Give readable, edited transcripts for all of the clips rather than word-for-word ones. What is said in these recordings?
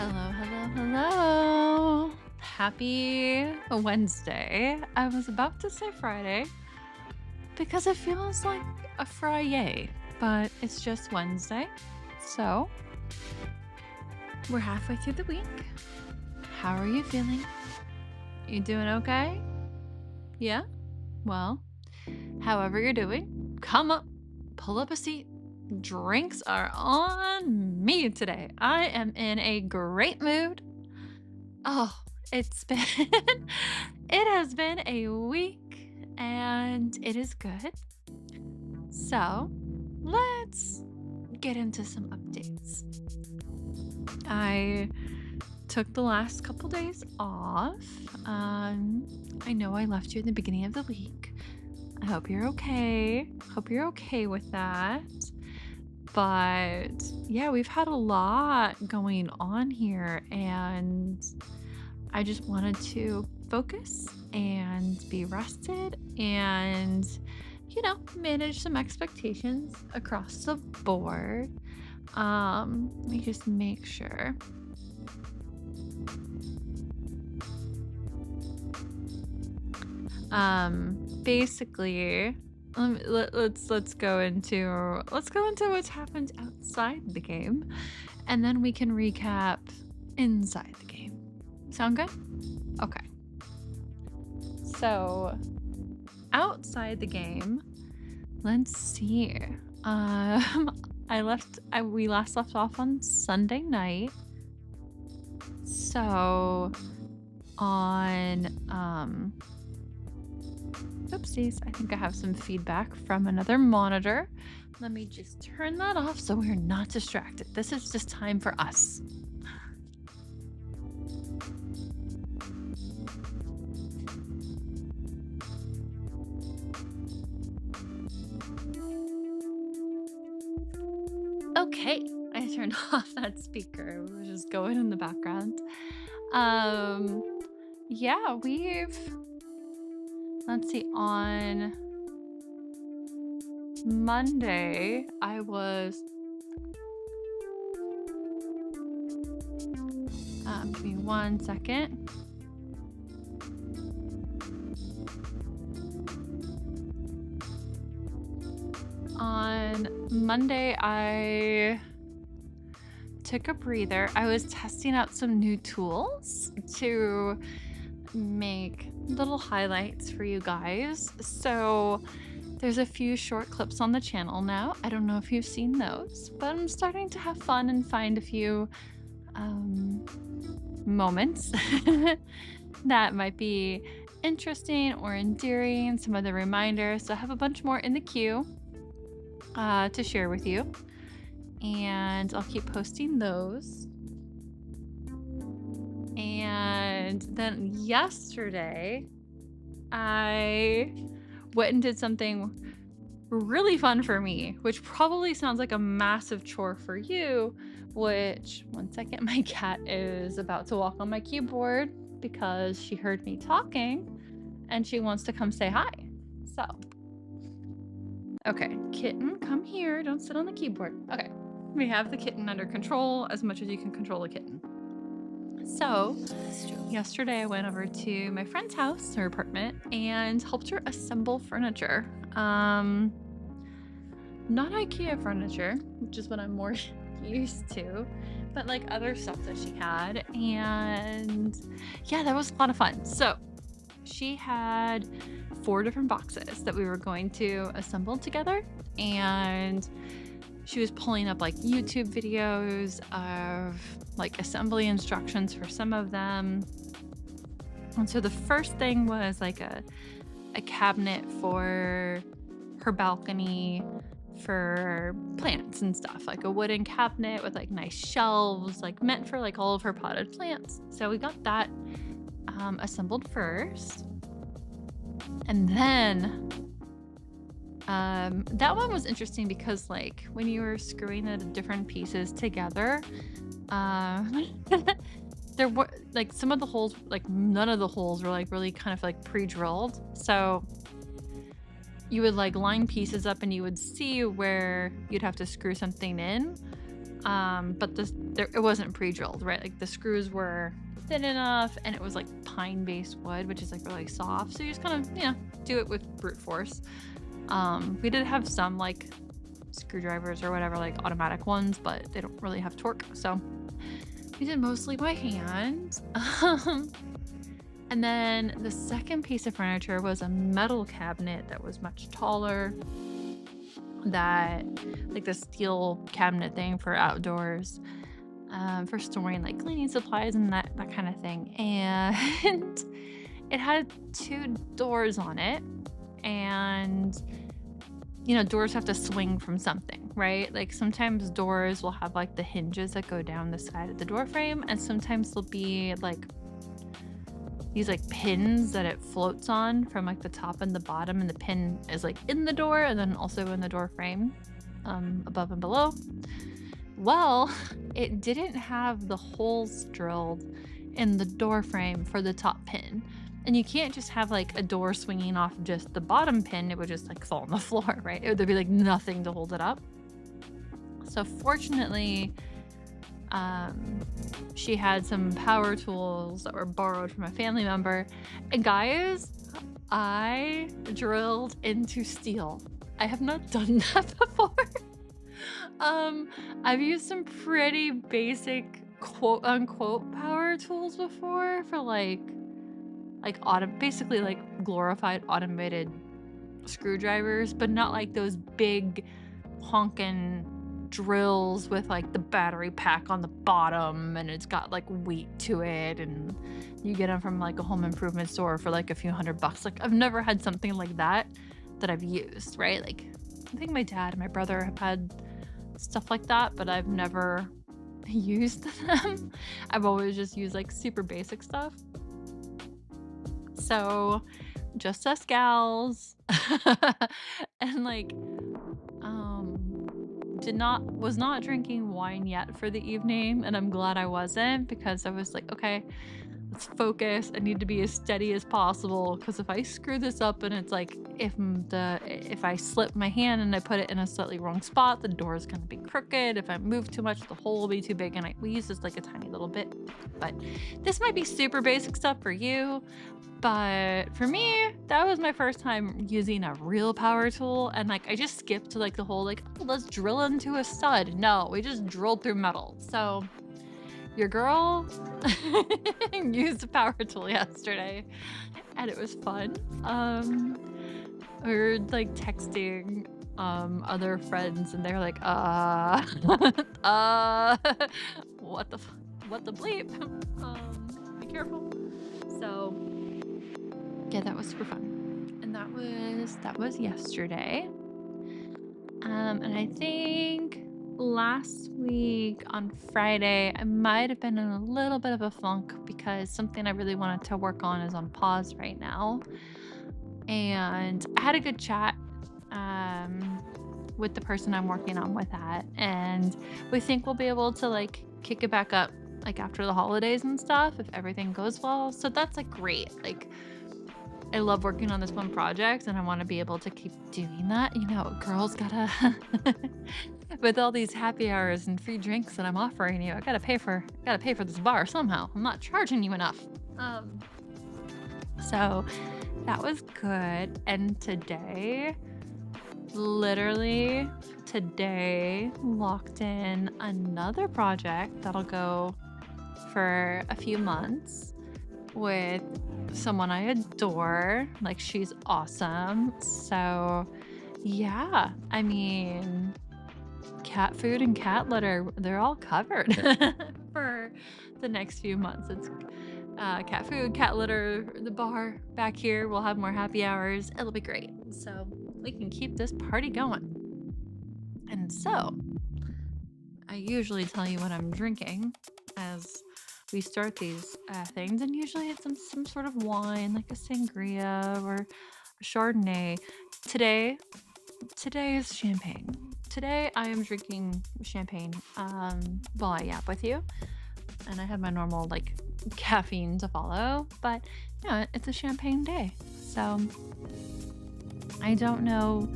Hello, hello, hello. Happy Wednesday. I was about to say Friday because it feels like a Friday, but it's just Wednesday. So we're halfway through the week. How are you feeling? You doing okay? Yeah? Well, however you're doing, come up, pull up a seat. Drinks are on me today. I am in a great mood. Oh, it has been a week and it is good. So let's get into some updates. I took the last couple days off. I know I left you in the beginning of the week. I hope you're okay. Hope you're okay with that. But yeah, we've had a lot going on here and I just wanted to focus and be rested and, manage some expectations across the board. Let me just make sure. Basically, let's go into what's happened outside the game, and then we can recap inside the game. Sound good? Okay. So outside the game, let's see. We last left off on Sunday night. So on oopsies, I think I have some feedback from another monitor. Let me just turn that off so we're not distracted. This is just time for us. Okay, I turned off that speaker. It was just going in the background. Yeah, let's see, on Monday, give me 1 second. On Monday, I took a breather. I was testing out some new tools to make little highlights for you guys. So there's a few short clips on the channel now. I don't know if you've seen those, but I'm starting to have fun and find a few moments that might be interesting or endearing, some other reminders. So I have a bunch more in the queue to share with you, and I'll keep posting those. And then yesterday I went and did something really fun for me, which probably sounds like a massive chore for you, which, 1 second, my cat is about to walk on my keyboard because she heard me talking and she wants to come say hi. So okay, kitten, come here. Don't sit on the keyboard. Okay, we have the kitten under control as much as you can control a kitten. So yesterday I went over to my friend's house, her apartment, and helped her assemble furniture. Not IKEA furniture, which is what I'm more used to, but like other stuff that she had. And yeah, that was a lot of fun. So she had 4 different boxes that we were going to assemble together, and she was pulling up like YouTube videos of like assembly instructions for some of them. And so the first thing was like a cabinet for her balcony for plants and stuff, like a wooden cabinet with like nice shelves, like meant for like all of her potted plants. So we got that assembled first, and then that one was interesting because like when you were screwing the different pieces together, there were like some of the holes, like none of the holes were like really kind of like pre-drilled, so you would like line pieces up and you would see where you'd have to screw something in. But it wasn't pre-drilled, right? Like the screws were thin enough, and it was like pine-based wood, which is like really soft. So you just kind of, you know, do it with brute force. We did have some like screwdrivers or whatever, like automatic ones, but they don't really have torque. So we did mostly by hand. And then the second piece of furniture was a metal cabinet that was much taller, that like the steel cabinet thing for outdoors, for storing like cleaning supplies and that kind of thing. And it had 2 doors on it, and you know, doors have to swing from something, right? Like sometimes doors will have like the hinges that go down the side of the door frame, and sometimes there'll be like these like pins that it floats on from like the top and the bottom, and the pin is like in the door and then also in the door frame, above and below. Well, it didn't have the holes drilled in the door frame for the top pin. And you can't just have like a door swinging off just the bottom pin. It would just like fall on the floor, right? There'd be like nothing to hold it up. So fortunately, she had some power tools that were borrowed from a family member. And guys, I drilled into steel. I have not done that before. I've used some pretty basic quote unquote power tools before for basically like glorified automated screwdrivers, but not like those big honkin' drills with like the battery pack on the bottom and it's got like weight to it, and you get them from like a home improvement store for like a few $100. Like I've never had something like that I've used, right? Like I think my dad and my brother have had stuff like that, but I've never used them. I've always just used like super basic stuff. So just us gals. And like was not drinking wine yet for the evening, and I'm glad I wasn't, because I was like, okay, let's focus. I need to be as steady as possible, because if I screw this up and it's like if I slip my hand and I put it in a slightly wrong spot, the door is going to be crooked. If I move too much, the hole will be too big, and we use this like a tiny little bit. But this might be super basic stuff for you, but for me, that was my first time using a real power tool, and like I just skipped like the whole like, oh, let's drill into a stud. No, we just drilled through metal. So your girl used a power tool yesterday, and it was fun. We were like texting other friends, and they're like, what the bleep? Be careful. So yeah, that was super fun. And that was yesterday. And I think last week on Friday, I might have been in a little bit of a funk because something I really wanted to work on is on pause right now. And I had a good chat with the person I'm working on with that, and we think we'll be able to like kick it back up like after the holidays and stuff if everything goes well. So that's like great. Like I love working on this one project, and I want to be able to keep doing that. You know, girls gotta with all these happy hours and free drinks that I'm offering you, I gotta pay for this bar somehow. I'm not charging you enough. So that was good. And literally today, locked in another project that'll go for a few months with someone I adore. Like, she's awesome. So yeah, I mean, cat food and cat litter, they're all covered for the next few months. It's cat food, cat litter, the bar back here. We'll have more happy hours. It'll be great. So we can keep this party going. And so I usually tell you what I'm drinking as we start these things, and usually it's some sort of wine, like a sangria or a Chardonnay. Today is champagne. Today I am drinking champagne while I yap with you, and I have my normal like caffeine to follow, but yeah, it's a champagne day. So I don't know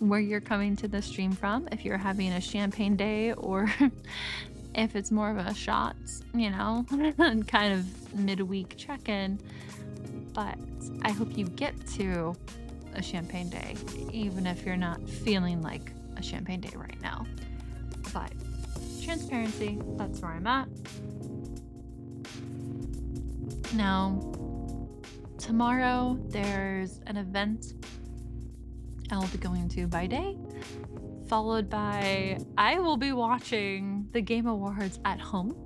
where you're coming to the stream from, if you're having a champagne day or if it's more of a shots, you know, kind of midweek check-in. But I hope you get to a champagne day, even if you're not feeling like a champagne day right now. But transparency, that's where I'm at. Now, tomorrow there's an event I'll be going to by day, followed by I will be watching the Game Awards at home.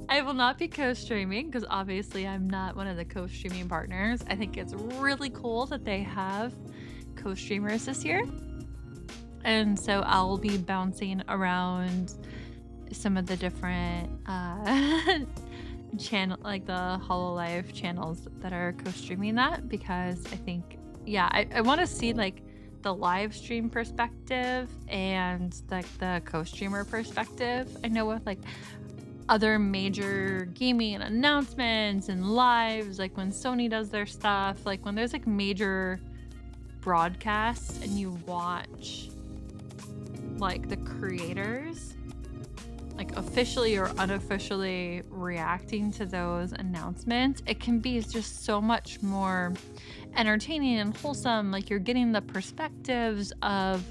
I will not be co-streaming because obviously I'm not one of the co-streaming partners. I think it's really cool that they have co-streamers this year. And so I'll be bouncing around some of the different channel, like the Hololive channels that are co-streaming that, because I think, yeah, I want to see like the live stream perspective and like the co-streamer perspective. I know with like other major gaming announcements and lives, like when Sony does their stuff, like when there's like major broadcasts and you watch like the creators like officially or unofficially reacting to those announcements, it can be just so much more entertaining and wholesome. Like you're getting the perspectives of,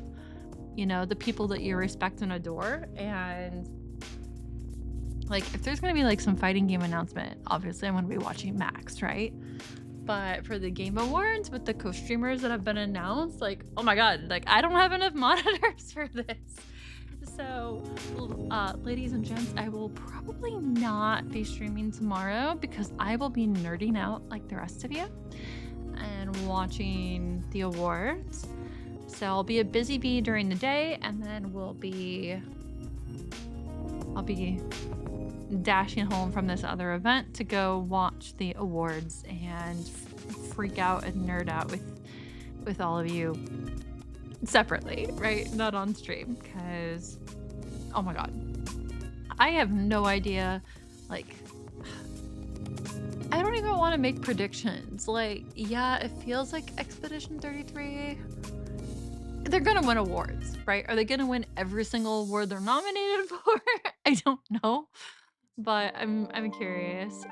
you know, the people that you respect and adore. And like if there's gonna be like some fighting game announcement, obviously I'm gonna be watching Max, right? But for the Game Awards with the co-streamers that have been announced, like, oh my god, like I don't have enough monitors for this. So, ladies and gents, I will probably not be streaming tomorrow because I will be nerding out like the rest of you and watching the awards. So I'll be a busy bee during the day, and then I'll be dashing home from this other event to go watch the awards and freak out and nerd out with all of you separately, right? Not on stream, because oh my god, I have no idea. Like, I don't even want to make predictions. Like, yeah, it feels like Expedition 33, they're gonna win awards, right? Are they gonna win every single award they're nominated for? I don't know, but I'm curious.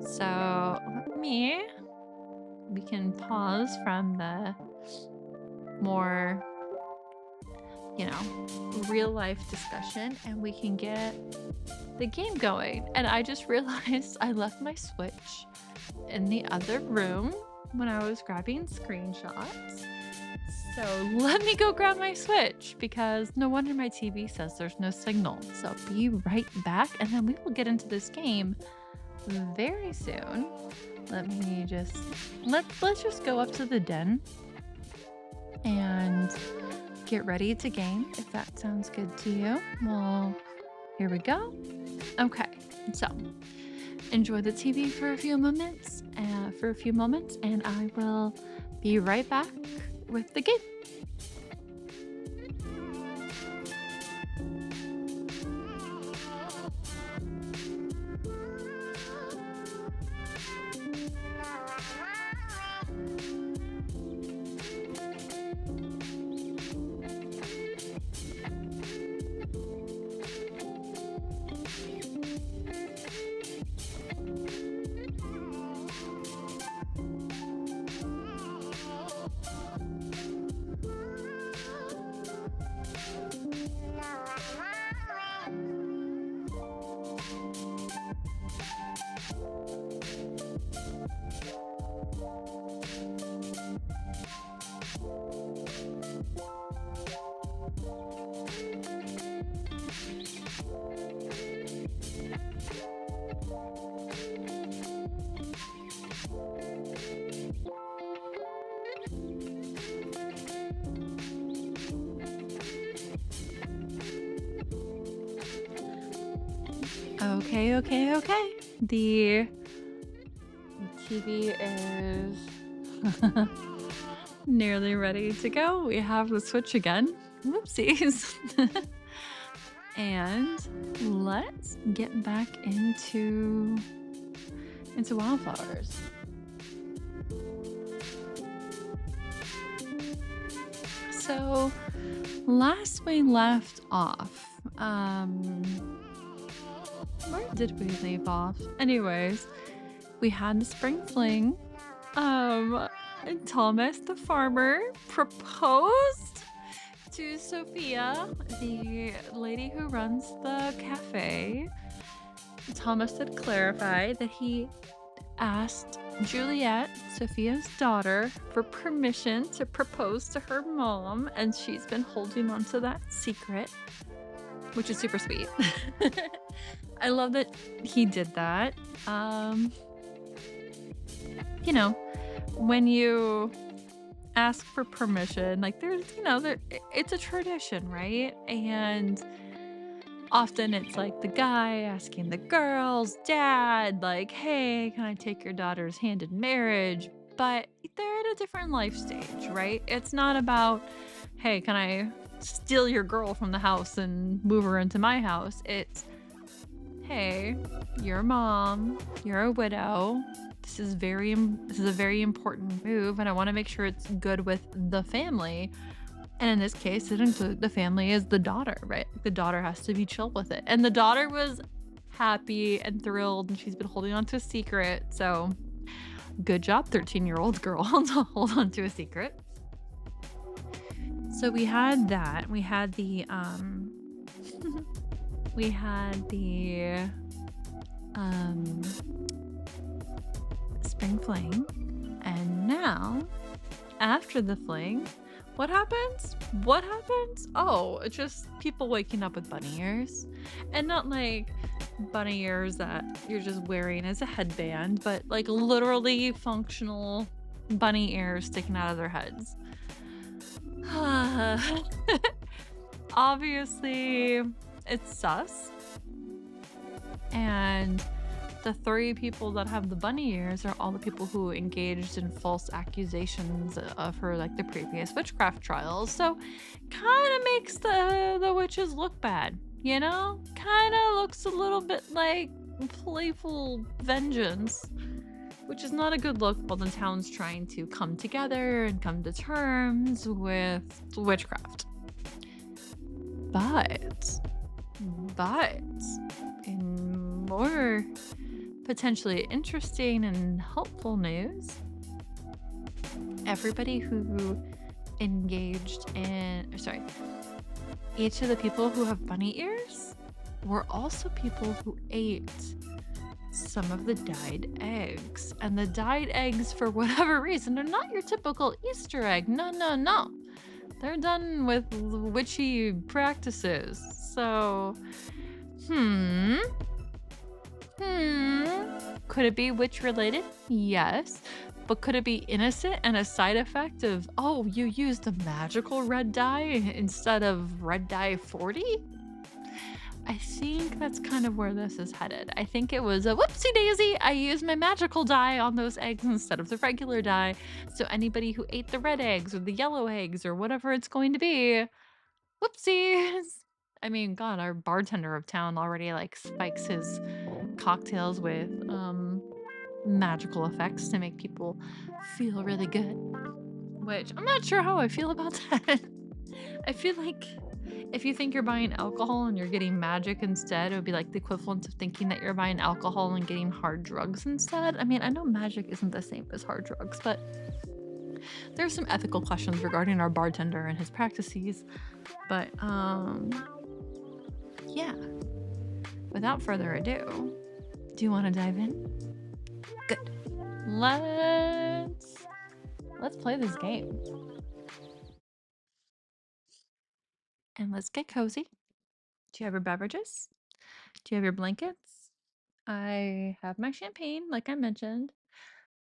So we can pause from the more, you know, real life discussion and we can get the game going. And I just realized I left my Switch in the other room when I was grabbing screenshots. So let me go grab my Switch, because no wonder my TV says there's no signal. So be right back, and then we will get into this game very soon. Let me just let's just go up to the den and get ready to game, if that sounds good to you. Well, here we go. Okay, so enjoy the TV for a few moments, and I will be right back with the game. Okay. The TV is nearly ready to go. We have the Switch again. Whoopsies. And let's get back into Wylde Flowers. So last we left off, where did we leave off? Anyways, we had the Spring Fling. And Thomas the farmer proposed to Sophia, the lady who runs the cafe. Thomas had clarified that he asked Juliet, Sophia's daughter, for permission to propose to her mom, and she's been holding on to that secret, which is super sweet. I love that he did that. You know, when you ask for permission, like there's, it's a tradition, right? And often it's like the guy asking the girl's dad, like, hey, can I take your daughter's hand in marriage? But they're at a different life stage, right? It's not about, hey, can I steal your girl from the house and move her into my house? It's, hey, you're a mom, you're a widow. This is a very important move, and I want to make sure it's good with the family. And in this case, it includes the family is the daughter, right? The daughter has to be chill with it. And the daughter was happy and thrilled, and she's been holding on to a secret. So good job, 13-year-old girl, to hold on to a secret. So we had that. We had the Spring Fling. And now, after the fling, what happens? What happens? Oh, it's just people waking up with bunny ears. And not like bunny ears that you're just wearing as a headband, but like literally functional bunny ears sticking out of their heads. Obviously, it's sus. And the 3 people that have the bunny ears are all the people who engaged in false accusations of her, like the previous witchcraft trials. So kind of makes the witches look bad, you know? Kind of looks a little bit like playful vengeance, which is not a good look while the town's trying to come together and come to terms with witchcraft. But in more potentially interesting and helpful news, everybody who engaged in, each of the people who have bunny ears were also people who ate some of the dyed eggs. And the dyed eggs, for whatever reason, are not your typical Easter egg. No. They're done with witchy practices. So, could it be witch related? Yes. But could it be innocent and a side effect of, oh, you used a magical red dye instead of red dye 40? I think that's kind of where this is headed. I think it was a whoopsie daisy. I used my magical dye on those eggs instead of the regular dye. So anybody who ate the red eggs or the yellow eggs or whatever it's going to be, whoopsies. I mean, God, our bartender of town already like spikes his cocktails with magical effects to make people feel really good. Which I'm not sure how I feel about that. I feel like if you think you're buying alcohol and you're getting magic instead, it would be like the equivalent of thinking that you're buying alcohol and getting hard drugs instead. I mean, I know magic isn't the same as hard drugs, but there's some ethical questions regarding our bartender and his practices. But yeah. Without further ado, do you want to dive in? Good. Let's play this game. And let's get cozy. Do you have your beverages? Do you have your blankets? I have my champagne, like I mentioned.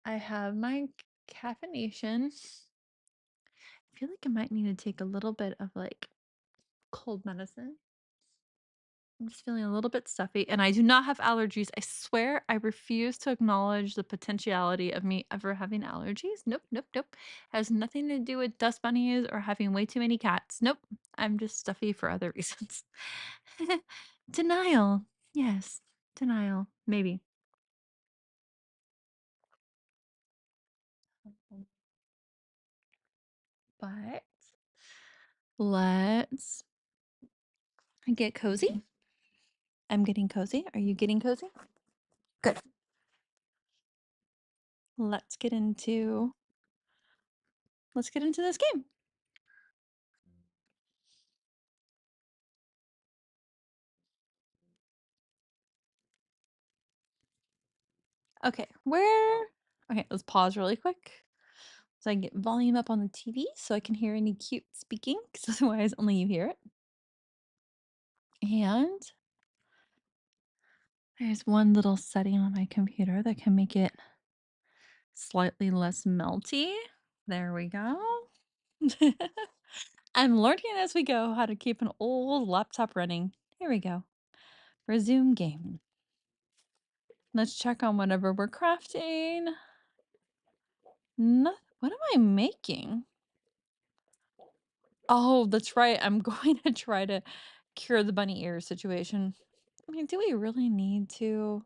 I have my caffeination. I feel like I might need to take a little bit of like cold medicine. I'm just feeling a little bit stuffy, and I do not have allergies. I swear I refuse to acknowledge the potentiality of me ever having allergies. Nope. Has nothing to do with dust bunnies or having way too many cats. Nope. I'm just stuffy for other reasons. Denial. Yes. Denial. Maybe. But Let's get cozy. I'm getting cozy. Are you getting cozy? Good. Let's get into this game. Okay, okay, let's pause really quick so I can get volume up on the TV so I can hear any cute speaking, because otherwise only you hear it. And there's one little setting on my computer that can make it slightly less melty. There we go. I'm learning as we go how to keep an old laptop running. Here we go. Resume game. Let's check on whatever we're crafting. No, what am I making? Oh, that's right. I'm going to try to cure the bunny ear situation. I mean, do we really need to?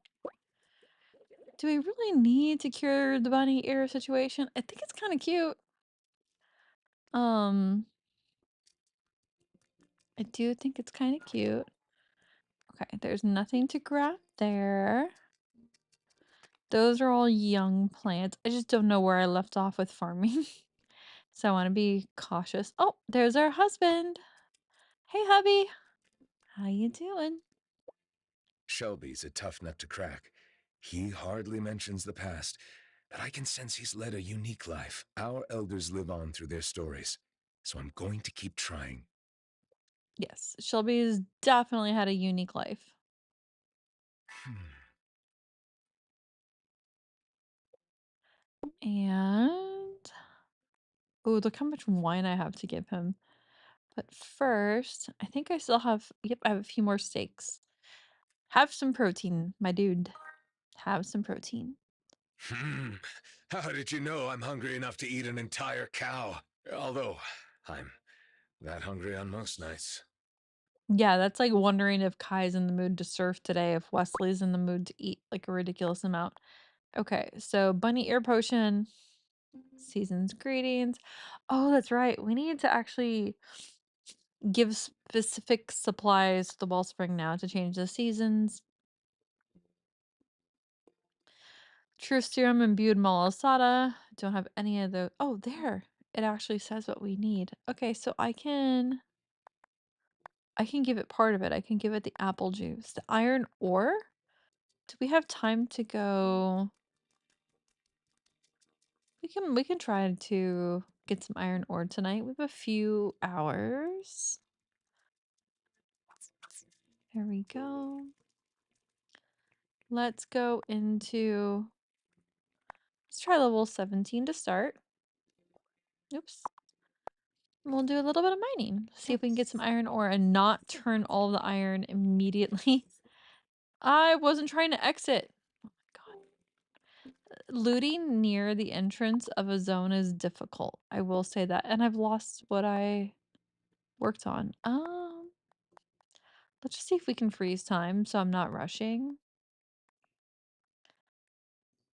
Do we really need to cure the bunny ear situation? I think it's kind of cute. I do think it's kind of cute. Okay, there's nothing to grab there. Those are all young plants. I just don't know where I left off with farming. So I want to be cautious. Oh, there's our husband. Hey, hubby. How you doing? Shelby's a tough nut to crack. He hardly mentions the past, but I can sense he's led a unique life. Our elders live on through their stories, so I'm going to keep trying. Yes, Shelby's definitely had a unique life. And oh, look how much wine I have to give him. But first, I think I still have, yep, I have a few more steaks. Have some protein, my dude. Have some protein. How did you know I'm hungry enough to eat an entire cow? Although, I'm that hungry on most nights. Yeah, that's like wondering if Kai's in the mood to surf today, if Wesley's in the mood to eat like a ridiculous amount. Okay, so bunny ear potion, season's greetings. Oh, that's right. We need to actually give specific supplies to the wellspring now to change the seasons. Truth serum imbued malasada. Don't have any of the. Oh, there. It actually says what we need. Okay, so I can give it part of it. I can give it the apple juice. The iron ore? Do we have time to go? We can try to get some iron ore tonight. We have a few hours. There we go. Let's go into. Let's try level 17 to start. Oops. We'll do a little bit of mining. See if we can get some iron ore and not turn all the iron immediately. I wasn't trying to exit. Oh my god. Looting near the entrance of a zone is difficult. I will say that. And I've lost what I worked on. Let's just see if we can freeze time so I'm not rushing.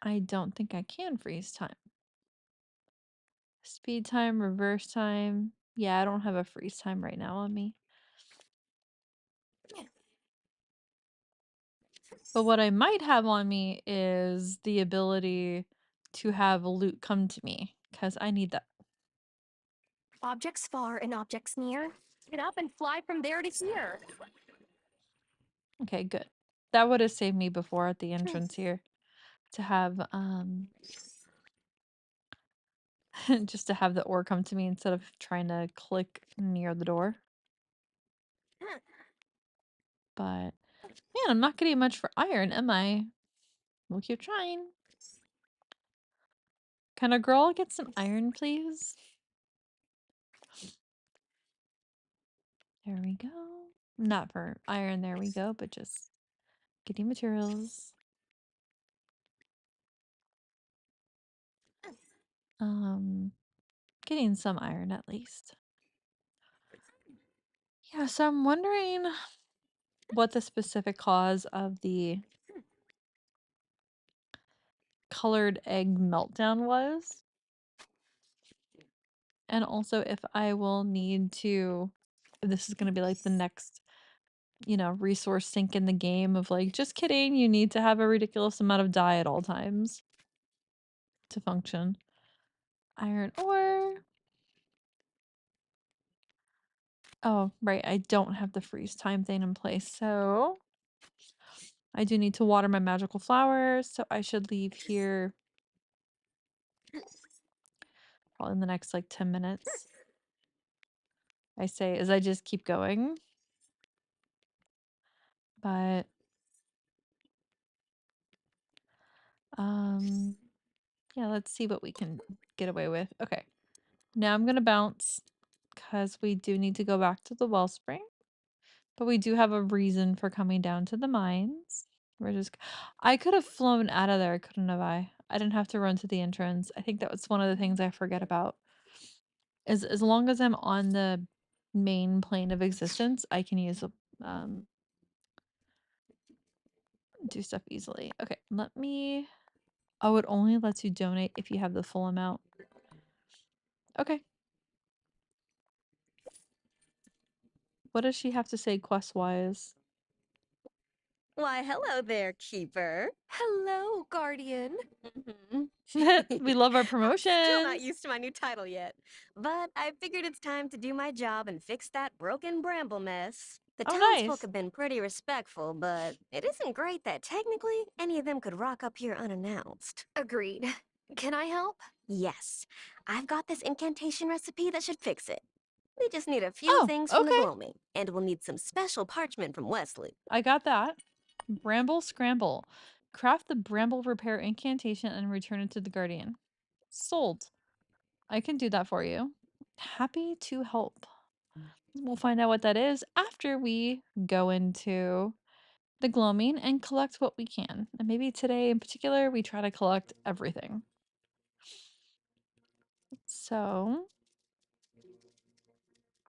I don't think I can freeze time. Speed time, reverse time. Yeah, I don't have a freeze time right now on me. But what I might have on me is the ability to have loot come to me, because I need that. Objects far and objects near. Get up and fly from there to here. Okay, good. That would have saved me before at the entrance here to have just to have the ore come to me instead of trying to click near the door. But man, I'm not getting much for iron, am I? We'll keep trying. Can a girl get some iron, please? There we go. Not for iron, there we go, but just getting materials. Getting some iron at least. Yeah, so I'm wondering what the specific cause of the colored egg meltdown was. and also if I will need to, this is gonna be like the next, resource sink in the game of like, just kidding, you need to have a ridiculous amount of dye at all times to function. Iron ore. Oh, right, I don't have the freeze time thing in place, so I do need to water my magical flowers, so I should leave here probably in the next like 10 minutes. I say as I just keep going. But yeah, let's see what we can get away with. Okay. Now I'm gonna bounce because we do need to go back to the wellspring. But we do have a reason for coming down to the mines. We're just I could have flown out of there, couldn't have I? I didn't have to run to the entrance. I think that was one of the things I forget about. As long as I'm on the main plane of existence, I can use do stuff easily. Okay, let me. Oh, it only lets you donate if you have the full amount. Okay. What does she have to say quest-wise? Why, hello there, Keeper. Hello, Guardian. We love our I'm still promotions. not used to my new title yet, but I figured it's time to do my job and fix that broken bramble mess. The Oh, townsfolk nice. have been pretty respectful, but it isn't great that technically any of them could rock up here unannounced. Agreed. Can I help? Yes, I've got this incantation recipe that should fix it. We just need a few Oh, things from the okay. gloaming, and we'll need some special parchment from Wesley. I got that. Bramble Scramble. Craft the Bramble Repair incantation and return it to the Guardian. Sold. I can do that for you. Happy to help. We'll find out what that is after we go into the gloaming and collect what we can. And maybe today in particular, we try to collect everything. So,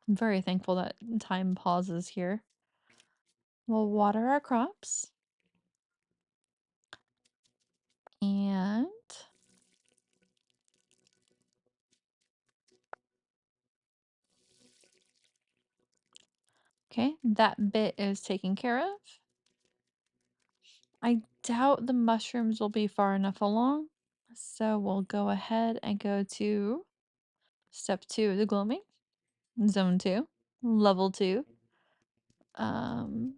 I'm very thankful that time pauses here. We'll water our crops. And okay, that bit is taken care of. I doubt the mushrooms will be far enough along. So we'll go ahead and go to step 2 of the gloaming, zone 2, level 2. And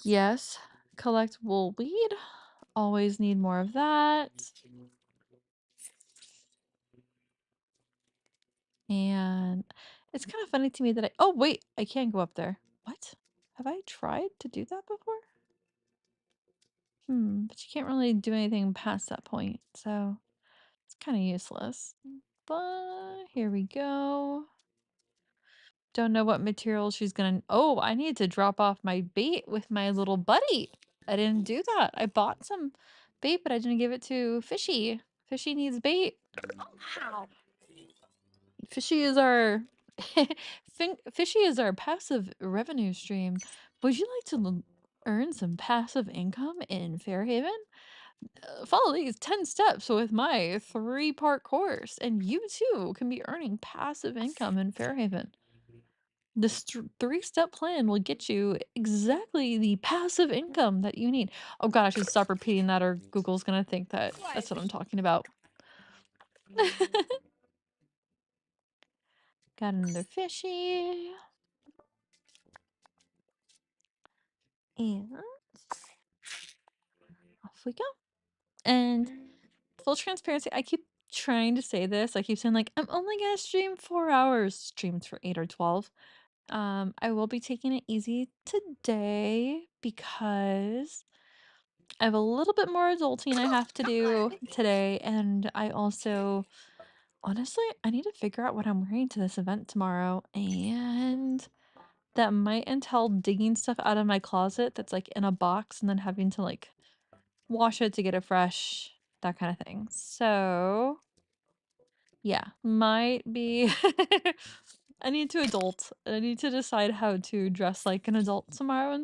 yes, collect wool weed. Always need more of that. And it's kind of funny to me that oh wait, I can't go up there. What? Have I tried to do that before? But you can't really do anything past that point, so it's kind of useless. But here we go. Don't know what material she's gonna. Oh, I need to drop off my bait with my little buddy. I didn't do that. I bought some bait, but I didn't give it to Fishy. Fishy needs bait. Ow. Fishy is our Fishy is our passive revenue stream. Would you like to earn some passive income in Fairhaven? Follow these 10 steps with my 3-part course, and you too can be earning passive income in Fairhaven. This 3-step plan will get you exactly the passive income that you need. Oh god, I should stop repeating that or Google's gonna think that that's what I'm talking about. Got another fishy. And off we go. And full transparency, I keep trying to say this. I keep saying like, I'm only gonna stream 4 hours. Streams for 8 or 12. I will be taking it easy today because I have a little bit more adulting I have to do today, and I also honestly, I need to figure out what I'm wearing to this event tomorrow, and that might entail digging stuff out of my closet that's like in a box and then having to like wash it to get it fresh, that kind of thing. So, yeah, might be I need to adult. I need to decide how to dress like an adult tomorrow.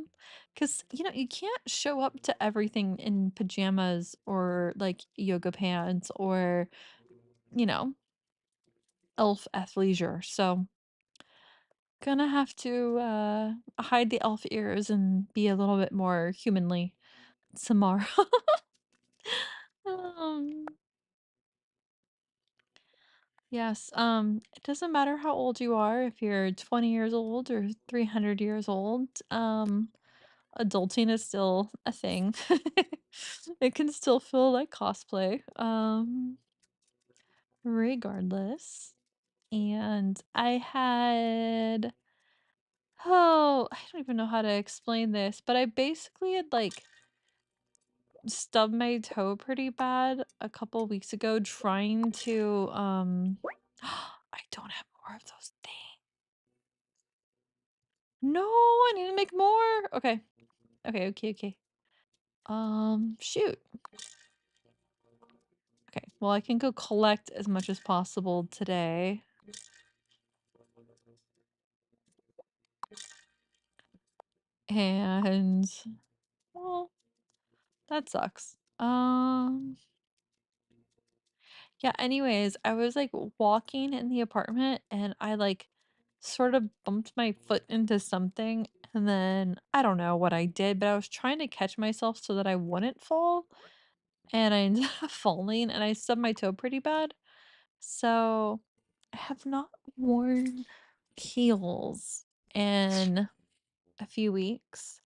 Because, you can't show up to everything in pajamas or or like yoga pants or, you know, elf athleisure. So gonna have to hide the elf ears and be a little bit more humanly tomorrow. um, yes, it doesn't matter how old you are, if you're 20 years old or 300 years old. Adulting is still a thing. It can still feel like cosplay, regardless. And I had, oh, I don't even know how to explain this, but I basically had like stubbed my toe pretty bad a couple weeks ago trying to I don't have more of those things. No, I need to make more. Okay. Okay. Shoot. Okay. Well, I can go collect as much as possible today. And well, that sucks. Yeah, anyways, I was like walking in the apartment and I like sort of bumped my foot into something and then I don't know what I did, but I was trying to catch myself so that I wouldn't fall and I ended up falling and I stubbed my toe pretty bad. So I have not worn heels in a few weeks.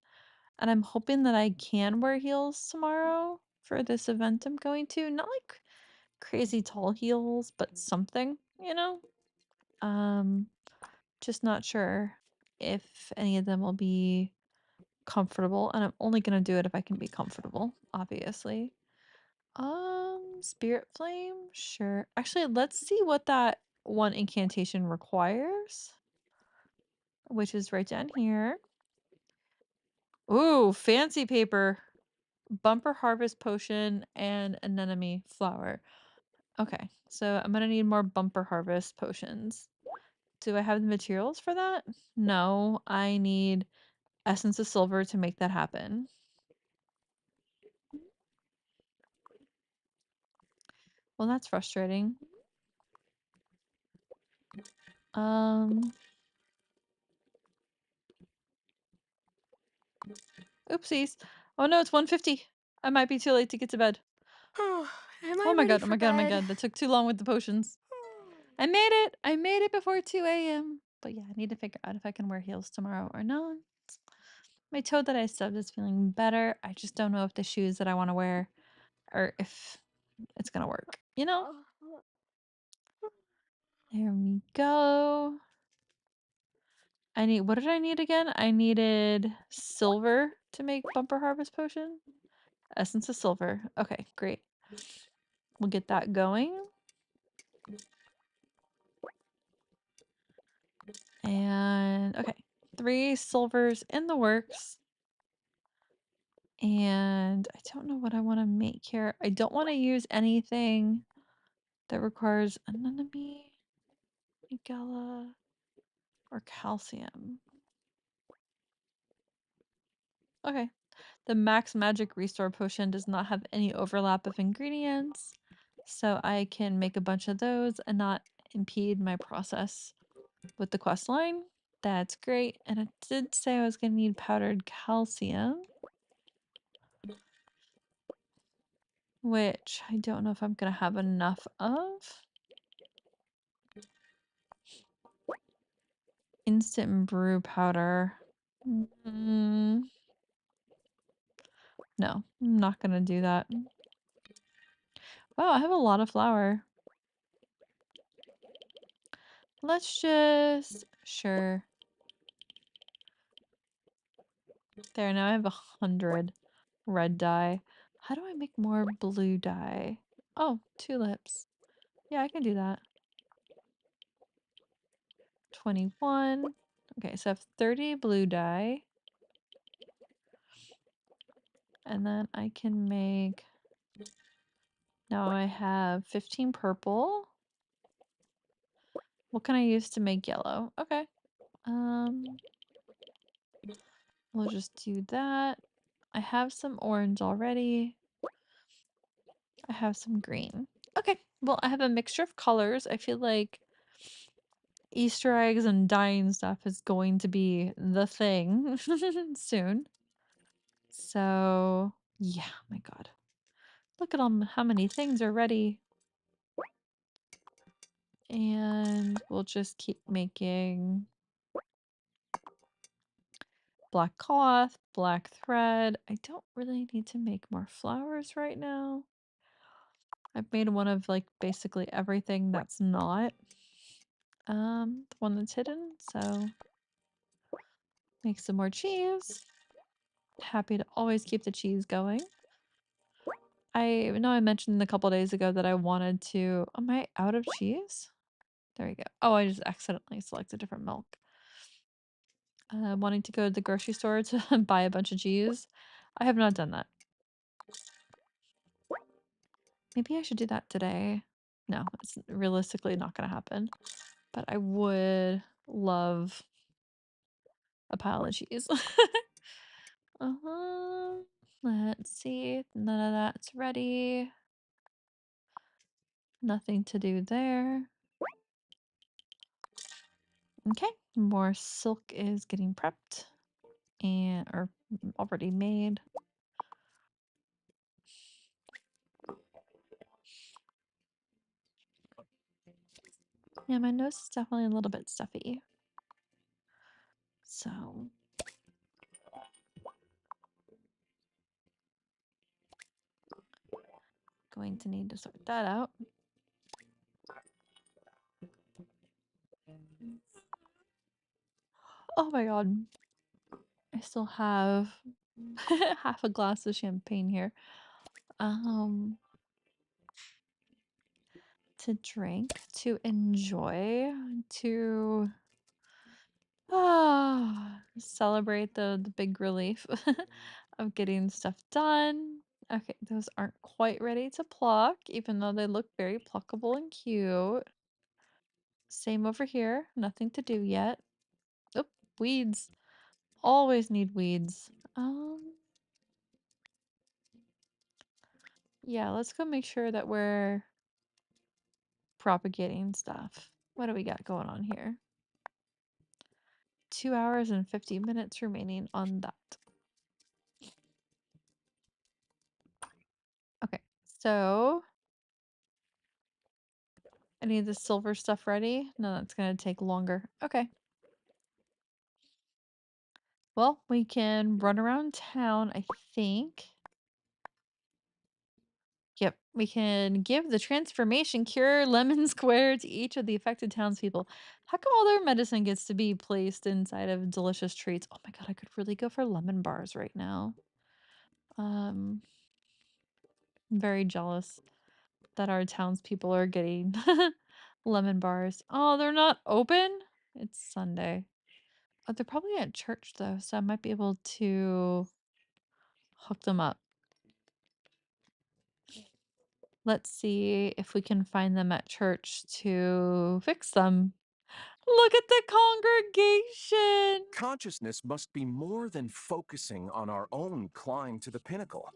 And I'm hoping that I can wear heels tomorrow for this event I'm going to. Not like crazy tall heels, but something, you know? Um, just not sure if any of them will be comfortable, and I'm only gonna do it if I can be comfortable, obviously. Spirit flame, sure. Actually, let's see what that one incantation requires, which is right down here. Ooh, fancy paper. Bumper harvest potion and anemone flower. Okay, so I'm gonna need more bumper harvest potions. Do I have the materials for that? No, I need essence of silver to make that happen. Well, that's frustrating. Um, Oopsies. Oh no, it's 1:50. I might be too late to get to bed. Oh, am Oh I my ready god, oh for my god, oh my bed? god. That took too long with the potions. I made it! I made it before 2 a.m. But yeah, I need to figure out if I can wear heels tomorrow or not. My toe that I stubbed is feeling better. I just don't know if the shoes that I want to wear or if it's gonna work. You know? There we go. What did I need again? I needed silver to make bumper harvest potion. Essence of silver. Okay, great. We'll get that going. And okay, 3 silvers in the works. And I don't know what I want to make here. I don't want to use anything that requires anemone, migella, or calcium. Okay. The max magic restore potion does not have any overlap of ingredients, so I can make a bunch of those and not impede my process with the quest line. That's great. And it did say I was going to need powdered calcium, which I don't know if I'm going to have enough of. Instant brew powder. No, I'm not going to do that. Wow, I have a lot of flour. Let's just... Sure. There, now I have 100 red dye. How do I make more blue dye? Oh, tulips. Yeah, I can do that. 21. Okay, so I have 30 blue dye. And then I can make... Now I have 15 purple. What can I use to make yellow? Okay. We'll just do that. I have some orange already. I have some green. Okay, well, I have a mixture of colors. I feel like Easter eggs and dyeing stuff is going to be the thing soon. So, yeah, my God. Look at how many things are ready. And we'll just keep making black cloth, black thread. I don't really need to make more flowers right now. I've made one of like basically everything that's not the one that's hidden, so make some more cheese. Happy to always keep the cheese going. I know I mentioned a couple days ago that I wanted to. Am I out of cheese? There we go. Oh, I just accidentally selected different milk. Wanting to go to the grocery store to buy a bunch of cheese. I have not done that. Maybe I should do that today. No, it's realistically not going to happen. But I would love a pile of cheese. Let's see. None of that's ready. Nothing to do there. Okay, more silk is getting prepped or already made. Yeah, my nose is definitely a little bit stuffy. So going to need to sort that out. Oh my God. I still have half a glass of champagne here. To drink, to enjoy, to celebrate the big relief of getting stuff done. Okay, those aren't quite ready to pluck, even though they look very pluckable and cute. Same over here, nothing to do yet. Oop, weeds. Always need weeds. Yeah, let's go make sure that we're propagating stuff. What do we got going on here? 2 hours and 50 minutes remaining on that. Okay, so I need the silver stuff ready. No, that's gonna take longer. Okay. Well, we can run around town, I think. Yep, we can give the transformation cure lemon square to each of the affected townspeople. How come all their medicine gets to be placed inside of delicious treats? Oh my God, I could really go for lemon bars right now. I'm very jealous that our townspeople are getting lemon bars. Oh, they're not open? It's Sunday. Oh, they're probably at church though, so I might be able to hook them up. Let's see if we can find them at church to fix them. Look at the congregation! Consciousness must be more than focusing on our own climb to the pinnacle.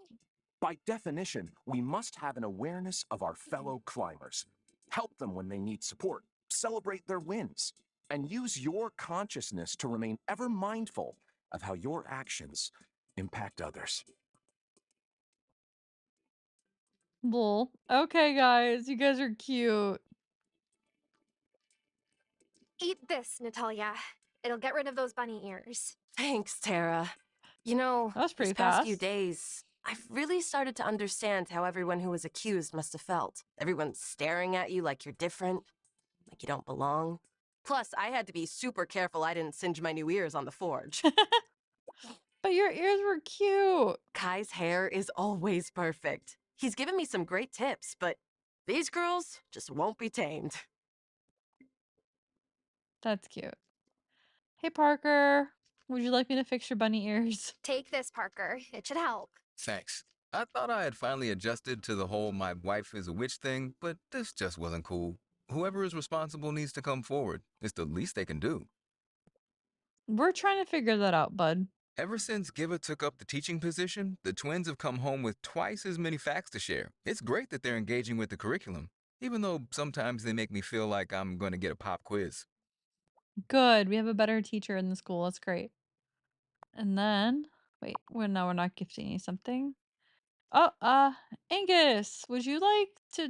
By definition, we must have an awareness of our fellow climbers. Help them when they need support, celebrate their wins, and use your consciousness to remain ever mindful of how your actions impact others. Bull. Okay, guys, you guys are cute. Eat this, Natalia. It'll get rid of those bunny ears. Thanks, Tara. You know, That was pretty these past few fast. days, I've really started to understand how everyone who was accused must have felt. Everyone's staring at you like you're different, like you don't belong. Plus, I had to be super careful I didn't singe my new ears on the forge. But your ears were cute. Kai's hair is always perfect. He's given me some great tips, but these girls just won't be tamed. That's cute. Hey, Parker. Would you like me to fix your bunny ears? Take this, Parker. It should help. Thanks. I thought I had finally adjusted to the whole my wife is a witch thing, but this just wasn't cool. Whoever is responsible needs to come forward. It's the least they can do. We're trying to figure that out, bud. Ever since Giva took up the teaching position, the twins have come home with twice as many facts to share. It's great that they're engaging with the curriculum, even though sometimes they make me feel like I'm going to get a pop quiz. Good. We have a better teacher in the school. That's great. And then, wait, no, we're not gifting you something. Oh, Angus, would you like to?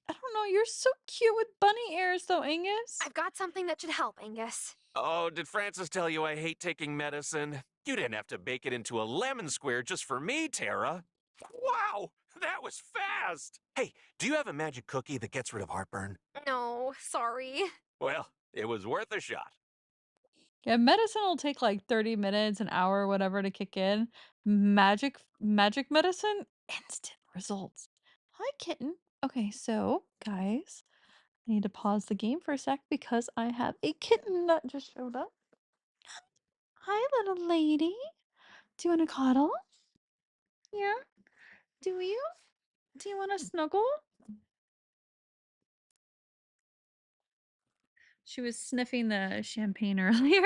I don't know. You're so cute with bunny ears, though, Angus. I've got something that should help, Angus. Oh, did Francis tell you I hate taking medicine? You didn't have to bake it into a lemon square just for me, Tara. Wow, that was fast! Hey, do you have a magic cookie that gets rid of heartburn? No, sorry. Well, it was worth a shot. Yeah, medicine will take like 30 minutes, an hour, whatever to kick in. Magic medicine, instant results. Hi, kitten. Okay, so guys, I need to pause the game for a sec because I have a kitten that just showed up. Hi, little lady. Do you want to cuddle? Yeah. Do you? Do you want to snuggle? She was sniffing the champagne earlier.